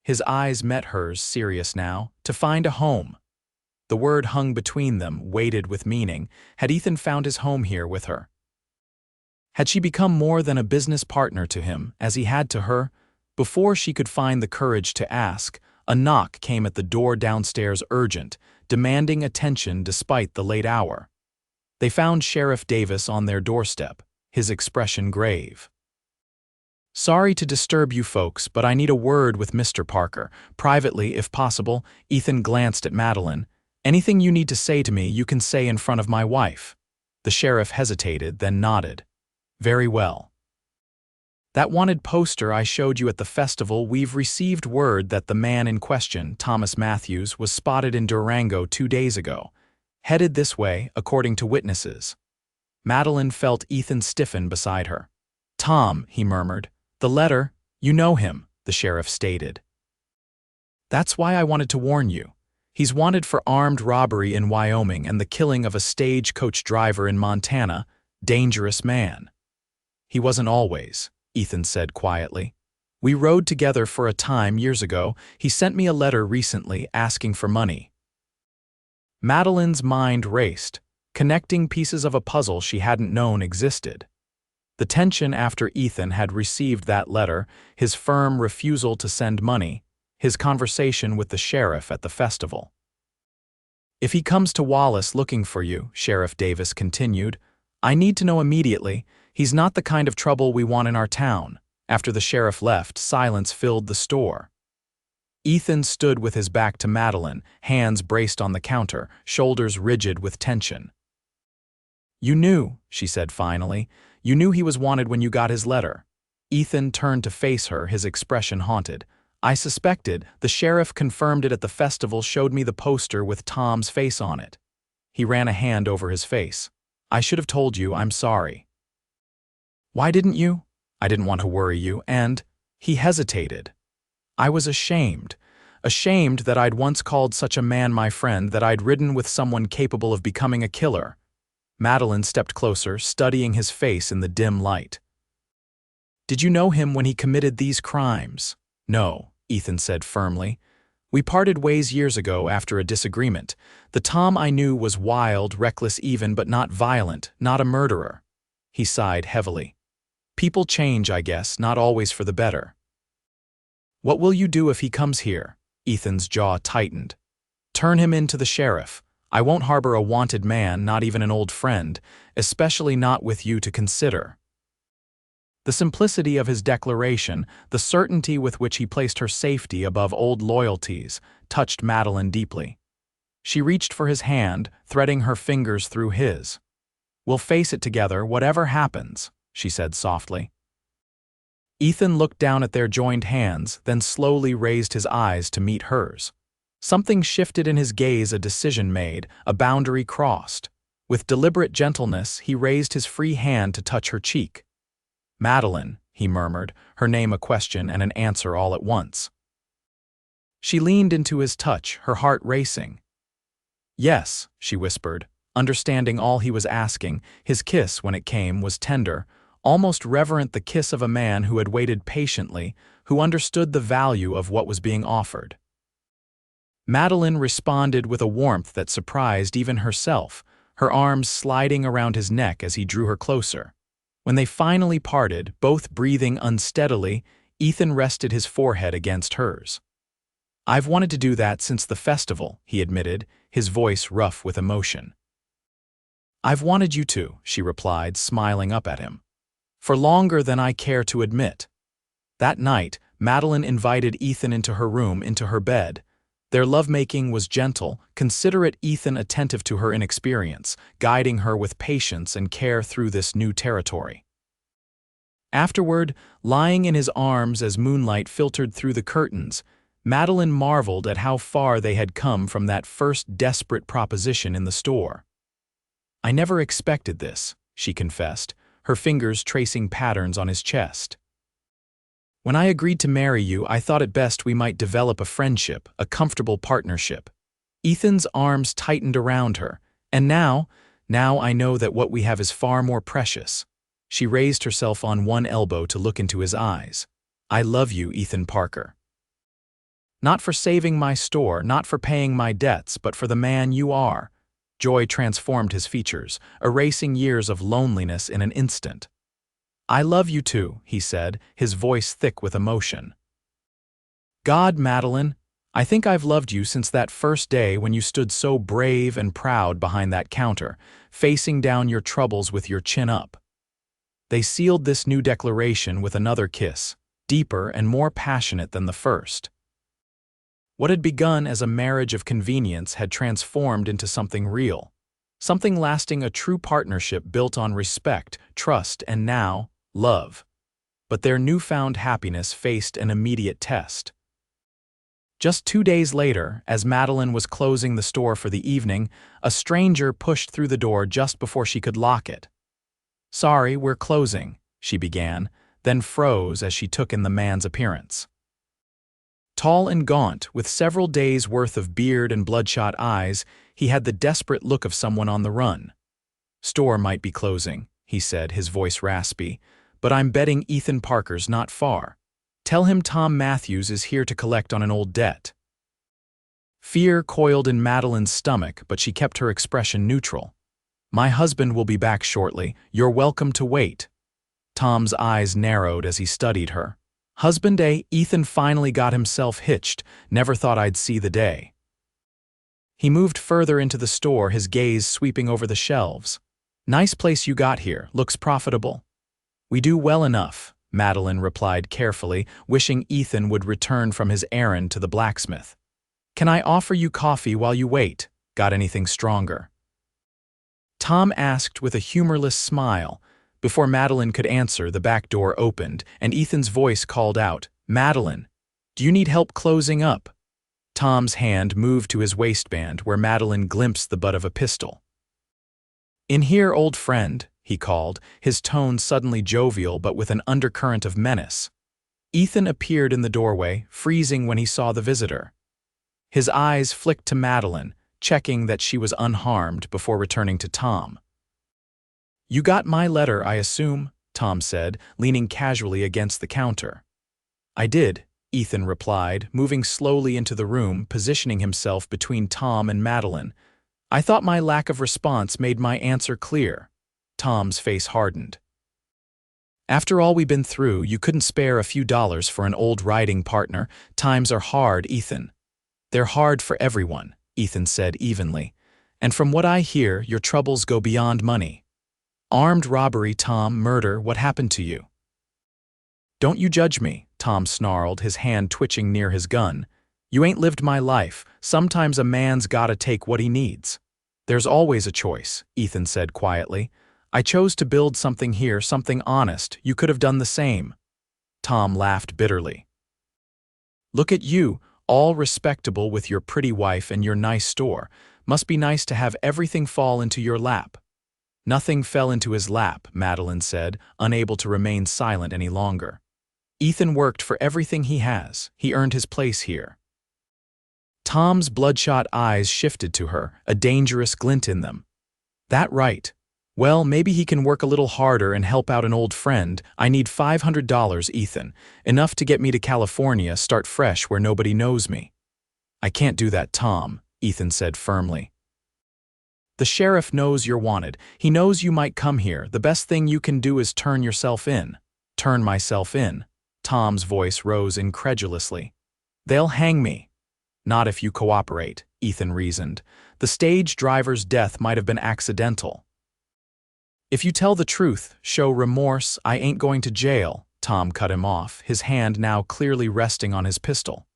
His eyes met hers, serious now. To find a home. The word hung between them, weighted with meaning. Had Ethan found his home here with her? Had she become more than a business partner to him, as he had to her? Before she could find the courage to ask, a knock came at the door downstairs, urgent, demanding attention despite the late hour. They found Sheriff Davis on their doorstep, his expression grave. "Sorry to disturb you folks, but I need a word with Mr. Parker. Privately, if possible." Ethan glanced at Madeline. "Anything you need to say to me, you can say in front of my wife." The sheriff hesitated, then nodded. "Very well. That wanted poster I showed you at the festival, we've received word that the man in question, Thomas Matthews, was spotted in Durango 2 days ago. Headed this way, according to witnesses." Madeline felt Ethan stiffen beside her. "Tom," he murmured. "The letter, you know him," the sheriff stated. "That's why I wanted to warn you. He's wanted for armed robbery in Wyoming and the killing of a stagecoach driver in Montana. Dangerous man." "He wasn't always," Ethan said quietly. "We rode together for a time years ago. He sent me a letter recently asking for money." Madeline's mind raced, connecting pieces of a puzzle she hadn't known existed. The tension after Ethan had received that letter, his firm refusal to send money, his conversation with the sheriff at the festival. "If he comes to Wallace looking for you," Sheriff Davis continued, "I need to know immediately. He's not the kind of trouble we want in our town." After the sheriff left, silence filled the store. Ethan stood with his back to Madeline, hands braced on the counter, shoulders rigid with tension. "You knew," she said finally. "You knew he was wanted when you got his letter." Ethan turned to face her, his expression haunted. "I suspected. The sheriff confirmed it at the festival, showed me the poster with Tom's face on it." He ran a hand over his face. "I should have told you, I'm sorry." "Why didn't you?" "I didn't want to worry you, and—" He hesitated. "I was ashamed. Ashamed that I'd once called such a man my friend, that I'd ridden with someone capable of becoming a killer." Madeline stepped closer, studying his face in the dim light. "Did you know him when he committed these crimes?" "No," Ethan said firmly. "We parted ways years ago after a disagreement. The Tom I knew was wild, reckless even, but not violent, not a murderer." He sighed heavily. "People change, I guess, not always for the better." "What will you do if he comes here?" Ethan's jaw tightened. "Turn him in to the sheriff. I won't harbor a wanted man, not even an old friend, especially not with you to consider." The simplicity of his declaration, the certainty with which he placed her safety above old loyalties, touched Madeline deeply. She reached for his hand, threading her fingers through his. "We'll face it together, whatever happens," she said softly. Ethan looked down at their joined hands, then slowly raised his eyes to meet hers. Something shifted in his gaze, a decision made, a boundary crossed. With deliberate gentleness, he raised his free hand to touch her cheek. "Madeline," he murmured, her name a question and an answer all at once. She leaned into his touch, her heart racing. "Yes," she whispered, understanding all he was asking. His kiss, when it came, was tender, almost reverent, the kiss of a man who had waited patiently, who understood the value of what was being offered. Madeline responded with a warmth that surprised even herself, her arms sliding around his neck as he drew her closer. When they finally parted, both breathing unsteadily, Ethan rested his forehead against hers. "I've wanted to do that since the festival," he admitted, his voice rough with emotion. "I've wanted you to," she replied, smiling up at him. "For longer than I care to admit." That night, Madeline invited Ethan into her room, into her bed. Their lovemaking was gentle, considerate, Ethan attentive to her inexperience, guiding her with patience and care through this new territory. Afterward, lying in his arms as moonlight filtered through the curtains, Madeline marveled at how far they had come from that first desperate proposition in the store. "I never expected this," she confessed, her fingers tracing patterns on his chest. When I agreed to marry you, I thought it best we might develop a friendship, a comfortable partnership. Ethan's arms tightened around her, and now I know that what we have is far more precious. She raised herself on one elbow to look into his eyes. I love you, Ethan Parker. Not for saving my store, not for paying my debts, but for the man you are. Joy transformed his features, erasing years of loneliness in an instant. I love you too, he said, his voice thick with emotion. God, Madeline, I think I've loved you since that first day when you stood so brave and proud behind that counter, facing down your troubles with your chin up. They sealed this new declaration with another kiss, deeper and more passionate than the first. What had begun as a marriage of convenience had transformed into something real, something lasting, a true partnership built on respect, trust, and now, love. But their newfound happiness faced an immediate test. Just 2 days later, as Madeline was closing the store for the evening, a stranger pushed through the door just before she could lock it. "Sorry, we're closing," she began, then froze as she took in the man's appearance. Tall and gaunt, with several days' worth of beard and bloodshot eyes, he had the desperate look of someone on the run. "Store might be closing," he said, his voice raspy, "but I'm betting Ethan Parker's not far. Tell him Tom Matthews is here to collect on an old debt." Fear coiled in Madeline's stomach, but she kept her expression neutral. "My husband will be back shortly. You're welcome to wait." Tom's eyes narrowed as he studied her. "Husband, eh?" Ethan finally got himself hitched. "Never thought I'd see the day." He moved further into the store, his gaze sweeping over the shelves. "Nice place you got here. Looks profitable." "We do well enough," Madeline replied carefully, wishing Ethan would return from his errand to the blacksmith. "Can I offer you coffee while you wait? Got anything stronger?" Tom asked with a humorless smile. Before Madeline could answer, the back door opened, and Ethan's voice called out, "Madeline, do you need help closing up?" Tom's hand moved to his waistband, where Madeline glimpsed the butt of a pistol. "In here, old friend," he called, his tone suddenly jovial but with an undercurrent of menace. Ethan appeared in the doorway, freezing when he saw the visitor. His eyes flicked to Madeline, checking that she was unharmed before returning to Tom. "You got my letter, I assume," Tom said, leaning casually against the counter. "I did," Ethan replied, moving slowly into the room, positioning himself between Tom and Madeline. "I thought my lack of response made my answer clear." Tom's face hardened. "After all we've been through, you couldn't spare a few dollars for an old riding partner. Times are hard, Ethan." "They're hard for everyone," Ethan said evenly. "And from what I hear, your troubles go beyond money. Armed robbery, Tom, murder, what happened to you?" "Don't you judge me," Tom snarled, his hand twitching near his gun. "You ain't lived my life. Sometimes a man's gotta take what he needs." "There's always a choice," Ethan said quietly. "I chose to build something here, something honest. You could have done the same." Tom laughed bitterly. "Look at you, all respectable with your pretty wife and your nice store. Must be nice to have everything fall into your lap." "Nothing fell into his lap," Madeline said, unable to remain silent any longer. "Ethan worked for everything he has. He earned his place here." Tom's bloodshot eyes shifted to her, a dangerous glint in them. "That right? Well, maybe he can work a little harder and help out an old friend. I need $500, Ethan. Enough to get me to California, start fresh where nobody knows me." "I can't do that, Tom," Ethan said firmly. "The sheriff knows you're wanted. He knows you might come here. The best thing you can do is turn yourself in." "Turn myself in?" Tom's voice rose incredulously. "They'll hang me." "Not if you cooperate," Ethan reasoned. "The stage driver's death might have been accidental." "If you tell the truth, show remorse, I ain't going to jail," Tom cut him off, his hand now clearly resting on his pistol.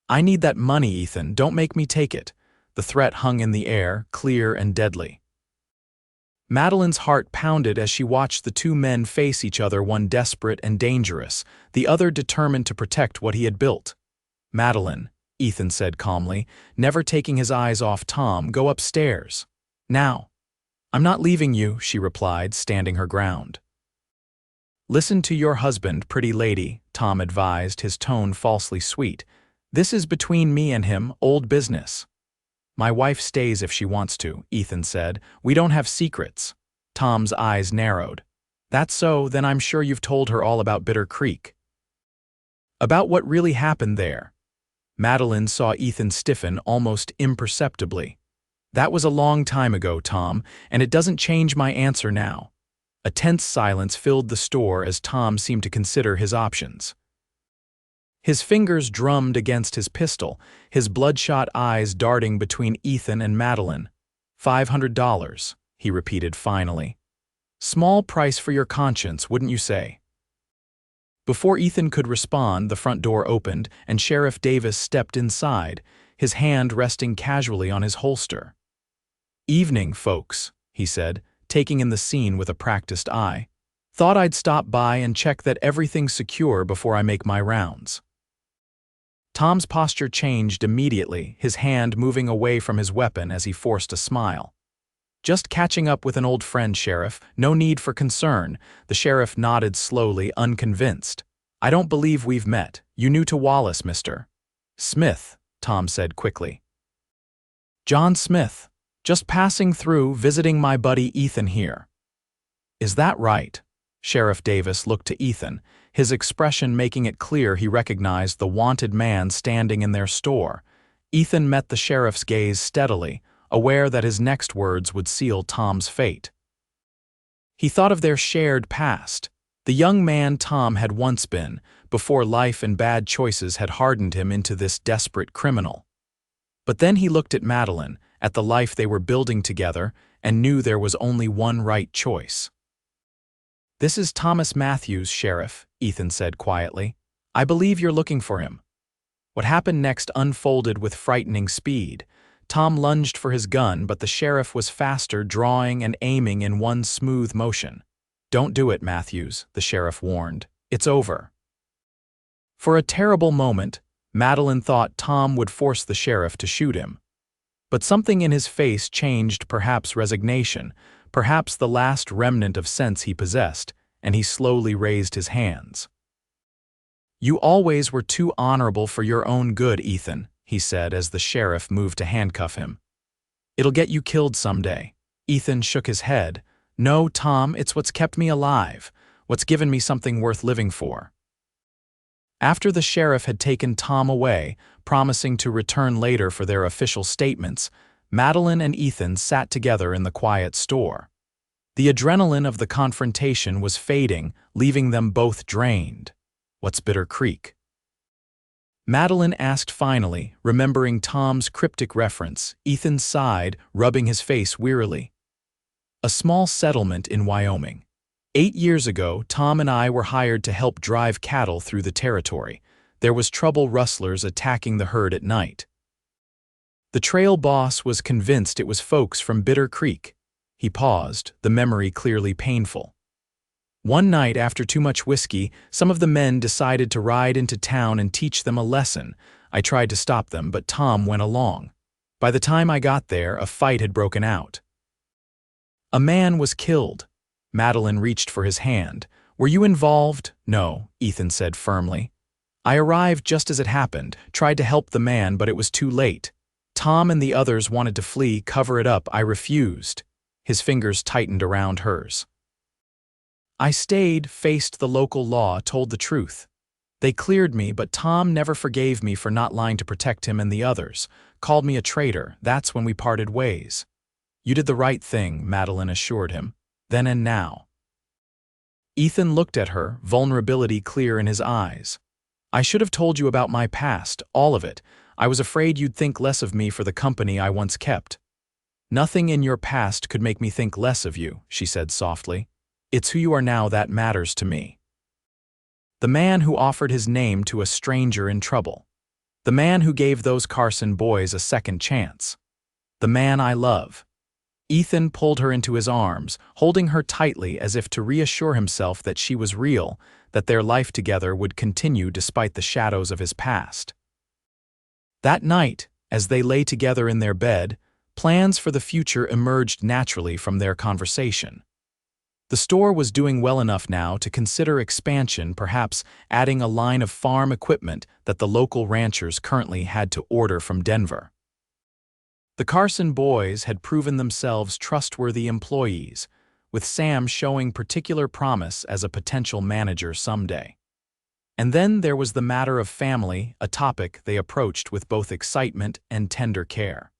"I need that money, Ethan. Don't make me take it." The threat hung in the air, clear and deadly. Madeline's heart pounded as she watched the two men face each other, one desperate and dangerous, the other determined to protect what he had built. "Madeline," Ethan said calmly, never taking his eyes off Tom, "go upstairs. Now." "I'm not leaving you," she replied, standing her ground. "Listen to your husband, pretty lady," Tom advised, his tone falsely sweet. "This is between me and him, old business." "My wife stays if she wants to," Ethan said. "We don't have secrets." Tom's eyes narrowed. "That's so, then I'm sure you've told her all about Bitter Creek." "About what really happened there." Madeline saw Ethan stiffen almost imperceptibly. "That was a long time ago, Tom, and it doesn't change my answer now." A tense silence filled the store as Tom seemed to consider his options. His fingers drummed against his pistol, his bloodshot eyes darting between Ethan and Madeline. $500, he repeated finally. "Small price for your conscience, wouldn't you say?" Before Ethan could respond, the front door opened, and Sheriff Davis stepped inside, his hand resting casually on his holster. "Evening, folks," he said, taking in the scene with a practiced eye. "Thought I'd stop by and check that everything's secure before I make my rounds." Tom's posture changed immediately, his hand moving away from his weapon as he forced a smile. "Just catching up with an old friend, Sheriff. No need for concern." The sheriff nodded slowly, unconvinced. "I don't believe we've met. You new to Wallace, Mr. Smith," Tom said quickly. "John Smith. Just passing through, visiting my buddy Ethan here." "Is that right?" Sheriff Davis looked to Ethan, his expression making it clear he recognized the wanted man standing in their store. Ethan met the sheriff's gaze steadily, aware that his next words would seal Tom's fate. He thought of their shared past, the young man Tom had once been, before life and bad choices had hardened him into this desperate criminal. But then he looked at Madeline, at the life they were building together, and knew there was only one right choice. "This is Thomas Matthews, Sheriff," Ethan said quietly. "I believe you're looking for him." What happened next unfolded with frightening speed. Tom lunged for his gun, but the sheriff was faster, drawing and aiming in one smooth motion. "Don't do it, Matthews," the sheriff warned. "It's over." For a terrible moment, Madeline thought Tom would force the sheriff to shoot him. But something in his face changed, perhaps resignation, perhaps the last remnant of sense he possessed, and he slowly raised his hands. "You always were too honorable for your own good, Ethan," he said as the sheriff moved to handcuff him. "It'll get you killed someday." Ethan shook his head. "No, Tom, it's what's kept me alive, what's given me something worth living for." After the sheriff had taken Tom away, promising to return later for their official statements, Madeline and Ethan sat together in the quiet store. The adrenaline of the confrontation was fading, leaving them both drained. "What's Bitter Creek?" Madeline asked finally, remembering Tom's cryptic reference. Ethan sighed, rubbing his face wearily. "A small settlement in Wyoming. 8 years ago, Tom and I were hired to help drive cattle through the territory. There was trouble, rustlers attacking the herd at night. The trail boss was convinced it was folks from Bitter Creek." He paused, the memory clearly painful. "One night after too much whiskey, some of the men decided to ride into town and teach them a lesson. I tried to stop them, but Tom went along. By the time I got there, a fight had broken out. A man was killed." Madeline reached for his hand. "Were you involved?" "No," Ethan said firmly. "I arrived just as it happened, tried to help the man, but it was too late. Tom and the others wanted to flee, cover it up. I refused." His fingers tightened around hers. "I stayed, faced the local law, told the truth. They cleared me, but Tom never forgave me for not lying to protect him and the others. Called me a traitor. That's when we parted ways." "You did the right thing," Madeline assured him. "Then and now." Ethan looked at her, vulnerability clear in his eyes. "I should have told you about my past, all of it. I was afraid you'd think less of me for the company I once kept." "Nothing in your past could make me think less of you," she said softly. "It's who you are now that matters to me." The man who offered his name to a stranger in trouble. The man who gave those Carson boys a second chance. The man I love. Ethan pulled her into his arms, holding her tightly as if to reassure himself that she was real, that their life together would continue despite the shadows of his past. That night, as they lay together in their bed, plans for the future emerged naturally from their conversation. The store was doing well enough now to consider expansion, perhaps adding a line of farm equipment that the local ranchers currently had to order from Denver. The Carson boys had proven themselves trustworthy employees, with Sam showing particular promise as a potential manager someday. And then there was the matter of family, a topic they approached with both excitement and tender care.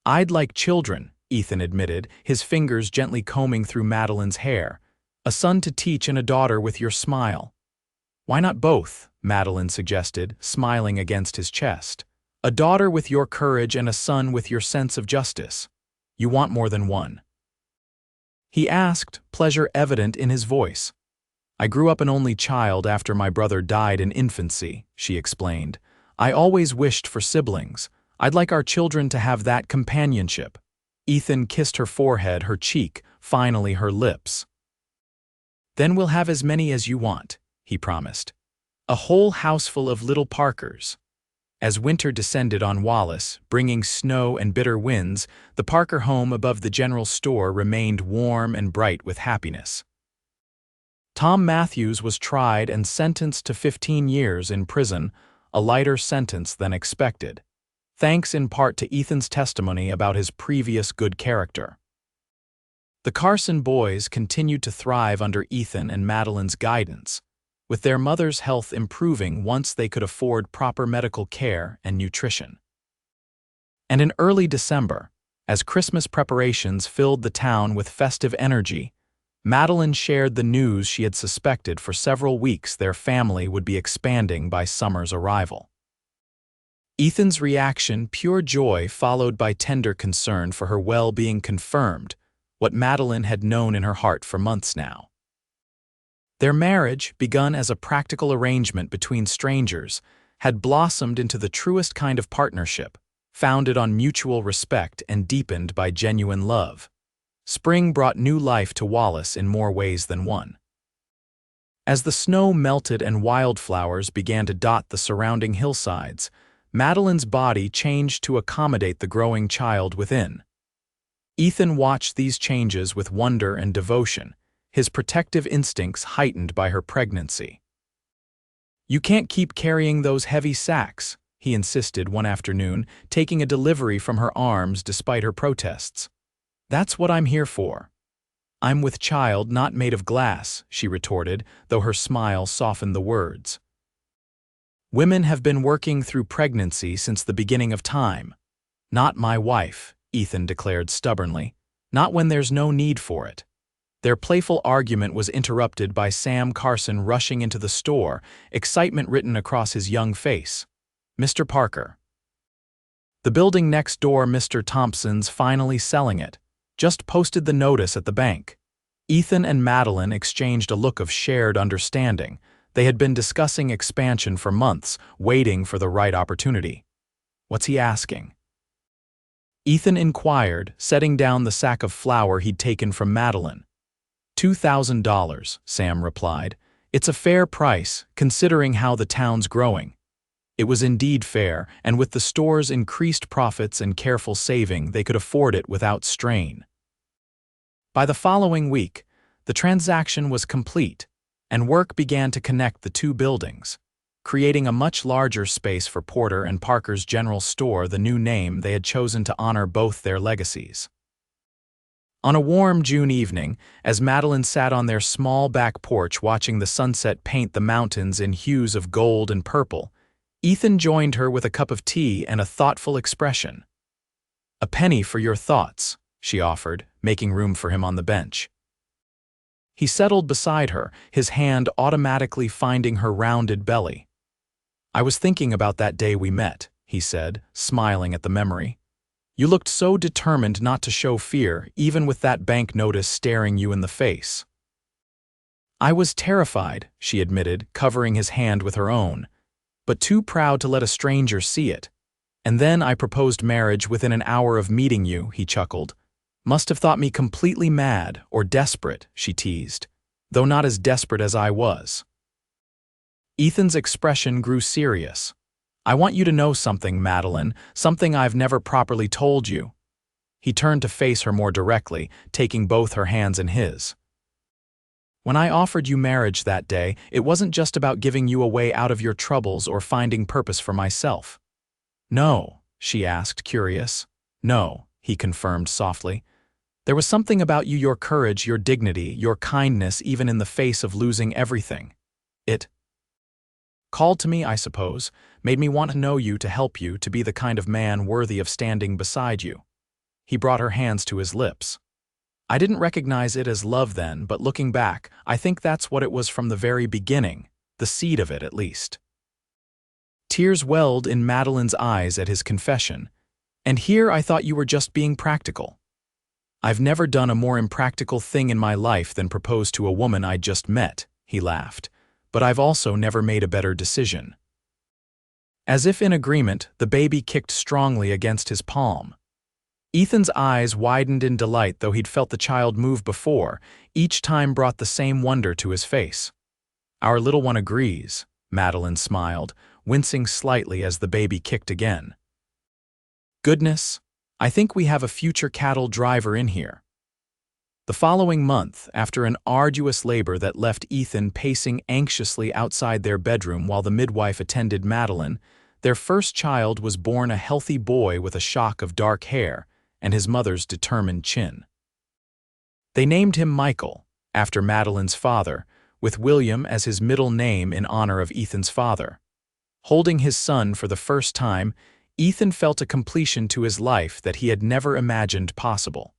"I'd like children," Ethan admitted, his fingers gently combing through Madeline's hair. "A son to teach and a daughter with your smile." "Why not both?" Madeline suggested, smiling against his chest. "A daughter with your courage and a son with your sense of justice. You want more than one." He asked, pleasure evident in his voice. "I grew up an only child after my brother died in infancy," she explained. "I always wished for siblings. I'd like our children to have that companionship." Ethan kissed her forehead, her cheek, finally her lips. "Then we'll have as many as you want," he promised. "A whole houseful of little Parkers." As winter descended on Wallace, bringing snow and bitter winds, the Parker home above the general store remained warm and bright with happiness. Tom Matthews was tried and sentenced to 15 years in prison, a lighter sentence than expected, thanks in part to Ethan's testimony about his previous good character. The Carson boys continued to thrive under Ethan and Madeline's guidance, with their mother's health improving once they could afford proper medical care and nutrition. And in early December, as Christmas preparations filled the town with festive energy, Madeline shared the news she had suspected for several weeks their family would be expanding by summer's arrival. Ethan's reaction, pure joy followed by tender concern for her well-being, confirmed what Madeline had known in her heart for months now. Their marriage, begun as a practical arrangement between strangers, had blossomed into the truest kind of partnership, founded on mutual respect and deepened by genuine love. Spring brought new life to Wallace in more ways than one. As the snow melted and wildflowers began to dot the surrounding hillsides, Madeline's body changed to accommodate the growing child within. Ethan watched these changes with wonder and devotion, his protective instincts heightened by her pregnancy. "You can't keep carrying those heavy sacks," he insisted one afternoon, taking a delivery from her arms despite her protests. "That's what I'm here for." "I'm with child not made of glass," she retorted, though her smile softened the words. "Women have been working through pregnancy since the beginning of time." "Not my wife," Ethan declared stubbornly. "Not when there's no need for it." Their playful argument was interrupted by Sam Carson rushing into the store, excitement written across his young face. "Mr. Parker." "The building next door, Mr. Thompson's finally selling it. Just posted the notice at the bank." Ethan and Madeline exchanged a look of shared understanding. They had been discussing expansion for months, waiting for the right opportunity. "What's he asking?" Ethan inquired, setting down the sack of flour he'd taken from Madeline. $2,000, Sam replied. "It's a fair price, considering how the town's growing." It was indeed fair, and with the store's increased profits and careful saving, they could afford it without strain. By the following week, the transaction was complete, and work began to connect the two buildings, creating a much larger space for Porter and Parker's general store, the new name they had chosen to honor both their legacies. On a warm June evening, as Madeline sat on their small back porch watching the sunset paint the mountains in hues of gold and purple, Ethan joined her with a cup of tea and a thoughtful expression. "A penny for your thoughts," she offered, making room for him on the bench. He settled beside her, his hand automatically finding her rounded belly. "I was thinking about that day we met," he said, smiling at the memory. "You looked so determined not to show fear, even with that bank notice staring you in the face." "I was terrified," she admitted, covering his hand with her own, "but too proud to let a stranger see it. And then I proposed marriage within an hour of meeting you," he chuckled. "Must have thought me completely mad or desperate," she teased, though not as desperate as I was. Ethan's expression grew serious. "I want you to know something, Madeline, something I've never properly told you." He turned to face her more directly, taking both her hands in his. When I offered you marriage that day, it wasn't just about giving you a way out of your troubles or finding purpose for myself." "No," she asked, curious. "No," he confirmed softly. "There was something about you, your courage, your dignity, your kindness, even in the face of losing everything. It called to me, I suppose, made me want to know you, to help you, to be the kind of man worthy of standing beside you." He brought her hands to his lips. "I didn't recognize it as love then, but looking back, I think that's what it was from the very beginning, the seed of it at least." Tears welled in Madeline's eyes at his confession. "And here I thought you were just being practical." "I've never done a more impractical thing in my life than propose to a woman I'd just met," he laughed. "But I've also never made a better decision." As if in agreement, the baby kicked strongly against his palm. Ethan's eyes widened in delight, though he'd felt the child move before. Each time brought the same wonder to his face. "Our little one agrees," Madeline smiled, wincing slightly as the baby kicked again. "Goodness, I think we have a future cattle driver in here." The following month, after an arduous labor that left Ethan pacing anxiously outside their bedroom while the midwife attended Madeline, their first child was born, a healthy boy with a shock of dark hair and his mother's determined chin. They named him Michael, after Madeline's father, with William as his middle name in honor of Ethan's father. Holding his son for the first time, Ethan felt a completion to his life that he had never imagined possible.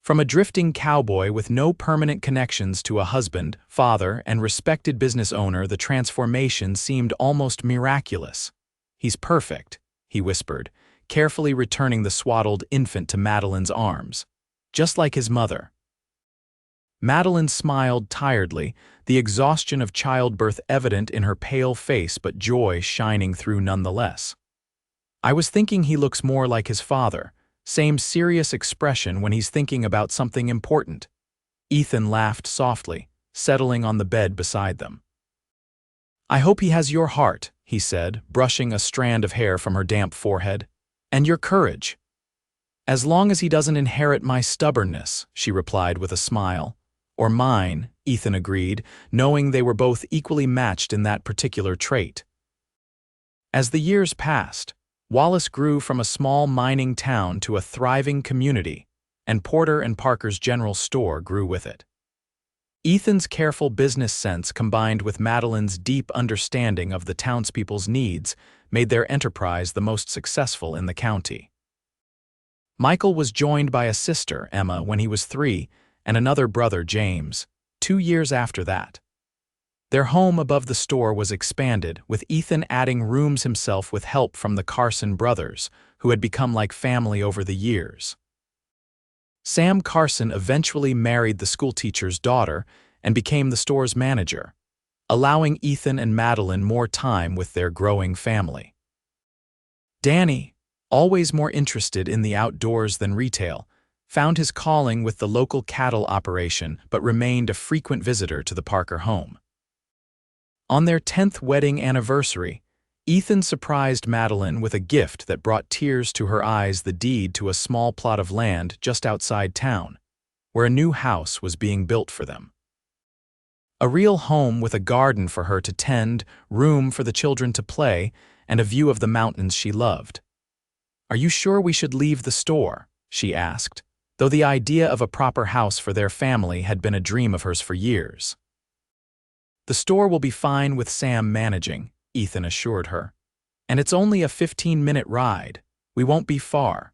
From a drifting cowboy with no permanent connections to a husband, father, and respected business owner, the transformation seemed almost miraculous. "He's perfect," he whispered, carefully returning the swaddled infant to Madeline's arms, "just like his mother." Madeline smiled tiredly, the exhaustion of childbirth evident in her pale face, but joy shining through nonetheless. "I was thinking he looks more like his father, same serious expression when he's thinking about something important." Ethan laughed softly, settling on the bed beside them. "I hope he has your heart," he said, brushing a strand of hair from her damp forehead. "And your courage." "As long as he doesn't inherit my stubbornness," she replied with a smile. "Or mine," Ethan agreed, knowing they were both equally matched in that particular trait. As the years passed, Wallace grew from a small mining town to a thriving community, and Porter and Parker's general store grew with it. Ethan's careful business sense combined with Madeline's deep understanding of the townspeople's needs made their enterprise the most successful in the county. Michael was joined by a sister, Emma, when he was 3, and another brother, James, 2 years after that. Their home above the store was expanded, with Ethan adding rooms himself with help from the Carson brothers, who had become like family over the years. Sam Carson eventually married the schoolteacher's daughter and became the store's manager, allowing Ethan and Madeline more time with their growing family. Danny, always more interested in the outdoors than retail, found his calling with the local cattle operation but remained a frequent visitor to the Parker home. On their 10th wedding anniversary, Ethan surprised Madeline with a gift that brought tears to her eyes: the deed to a small plot of land just outside town, where a new house was being built for them. A real home with a garden for her to tend, room for the children to play, and a view of the mountains she loved. "Are you sure we should leave the store?" she asked, though the idea of a proper house for their family had been a dream of hers for years. "The store will be fine with Sam managing," Ethan assured her. "And it's only a 15-minute ride. We won't be far."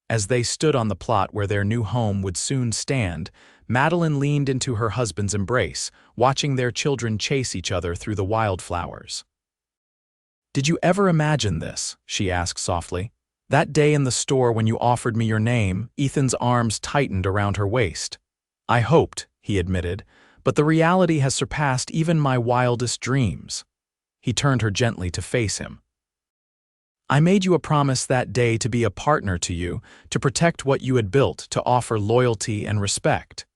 As they stood on the plot where their new home would soon stand, Madeline leaned into her husband's embrace, watching their children chase each other through the wildflowers. "Did you ever imagine this?" she asked softly. "That day in the store when you offered me your name," Ethan's arms tightened around her waist. "I hoped," he admitted, "but the reality has surpassed even my wildest dreams." He turned her gently to face him. "I made you a promise that day to be a partner to you, to protect what you had built, to offer loyalty and respect.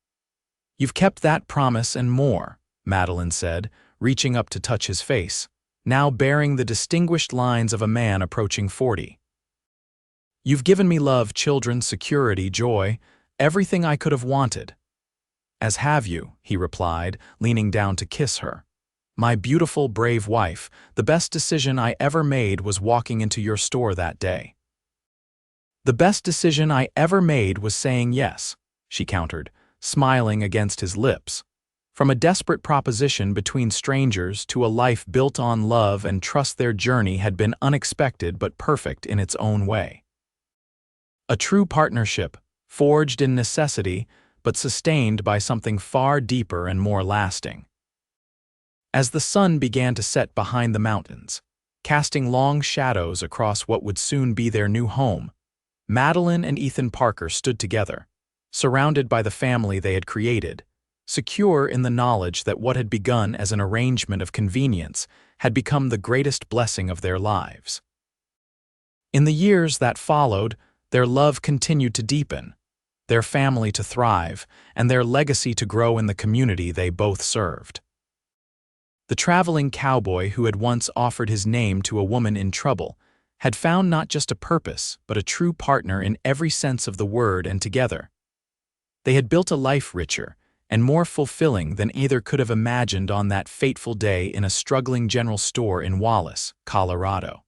You've kept that promise and more," Madeline said, reaching up to touch his face, now bearing the distinguished lines of a man approaching 40. "You've given me love, children, security, joy, everything I could have wanted." "As have you," he replied, leaning down to kiss her. "My beautiful, brave wife, the best decision I ever made was walking into your store that day." "The best decision I ever made was saying yes," she countered, smiling against his lips. From a desperate proposition between strangers to a life built on love and trust, their journey had been unexpected but perfect in its own way. A true partnership, forged in necessity, but sustained by something far deeper and more lasting. As the sun began to set behind the mountains, casting long shadows across what would soon be their new home, Madeline and Ethan Parker stood together, surrounded by the family they had created, secure in the knowledge that what had begun as an arrangement of convenience had become the greatest blessing of their lives. In the years that followed, their love continued to deepen, their family to thrive, and their legacy to grow in the community they both served. The traveling cowboy who had once offered his name to a woman in trouble had found not just a purpose, but a true partner in every sense of the word, and together they had built a life richer and more fulfilling than either could have imagined on that fateful day in a struggling general store in Wallace, Colorado.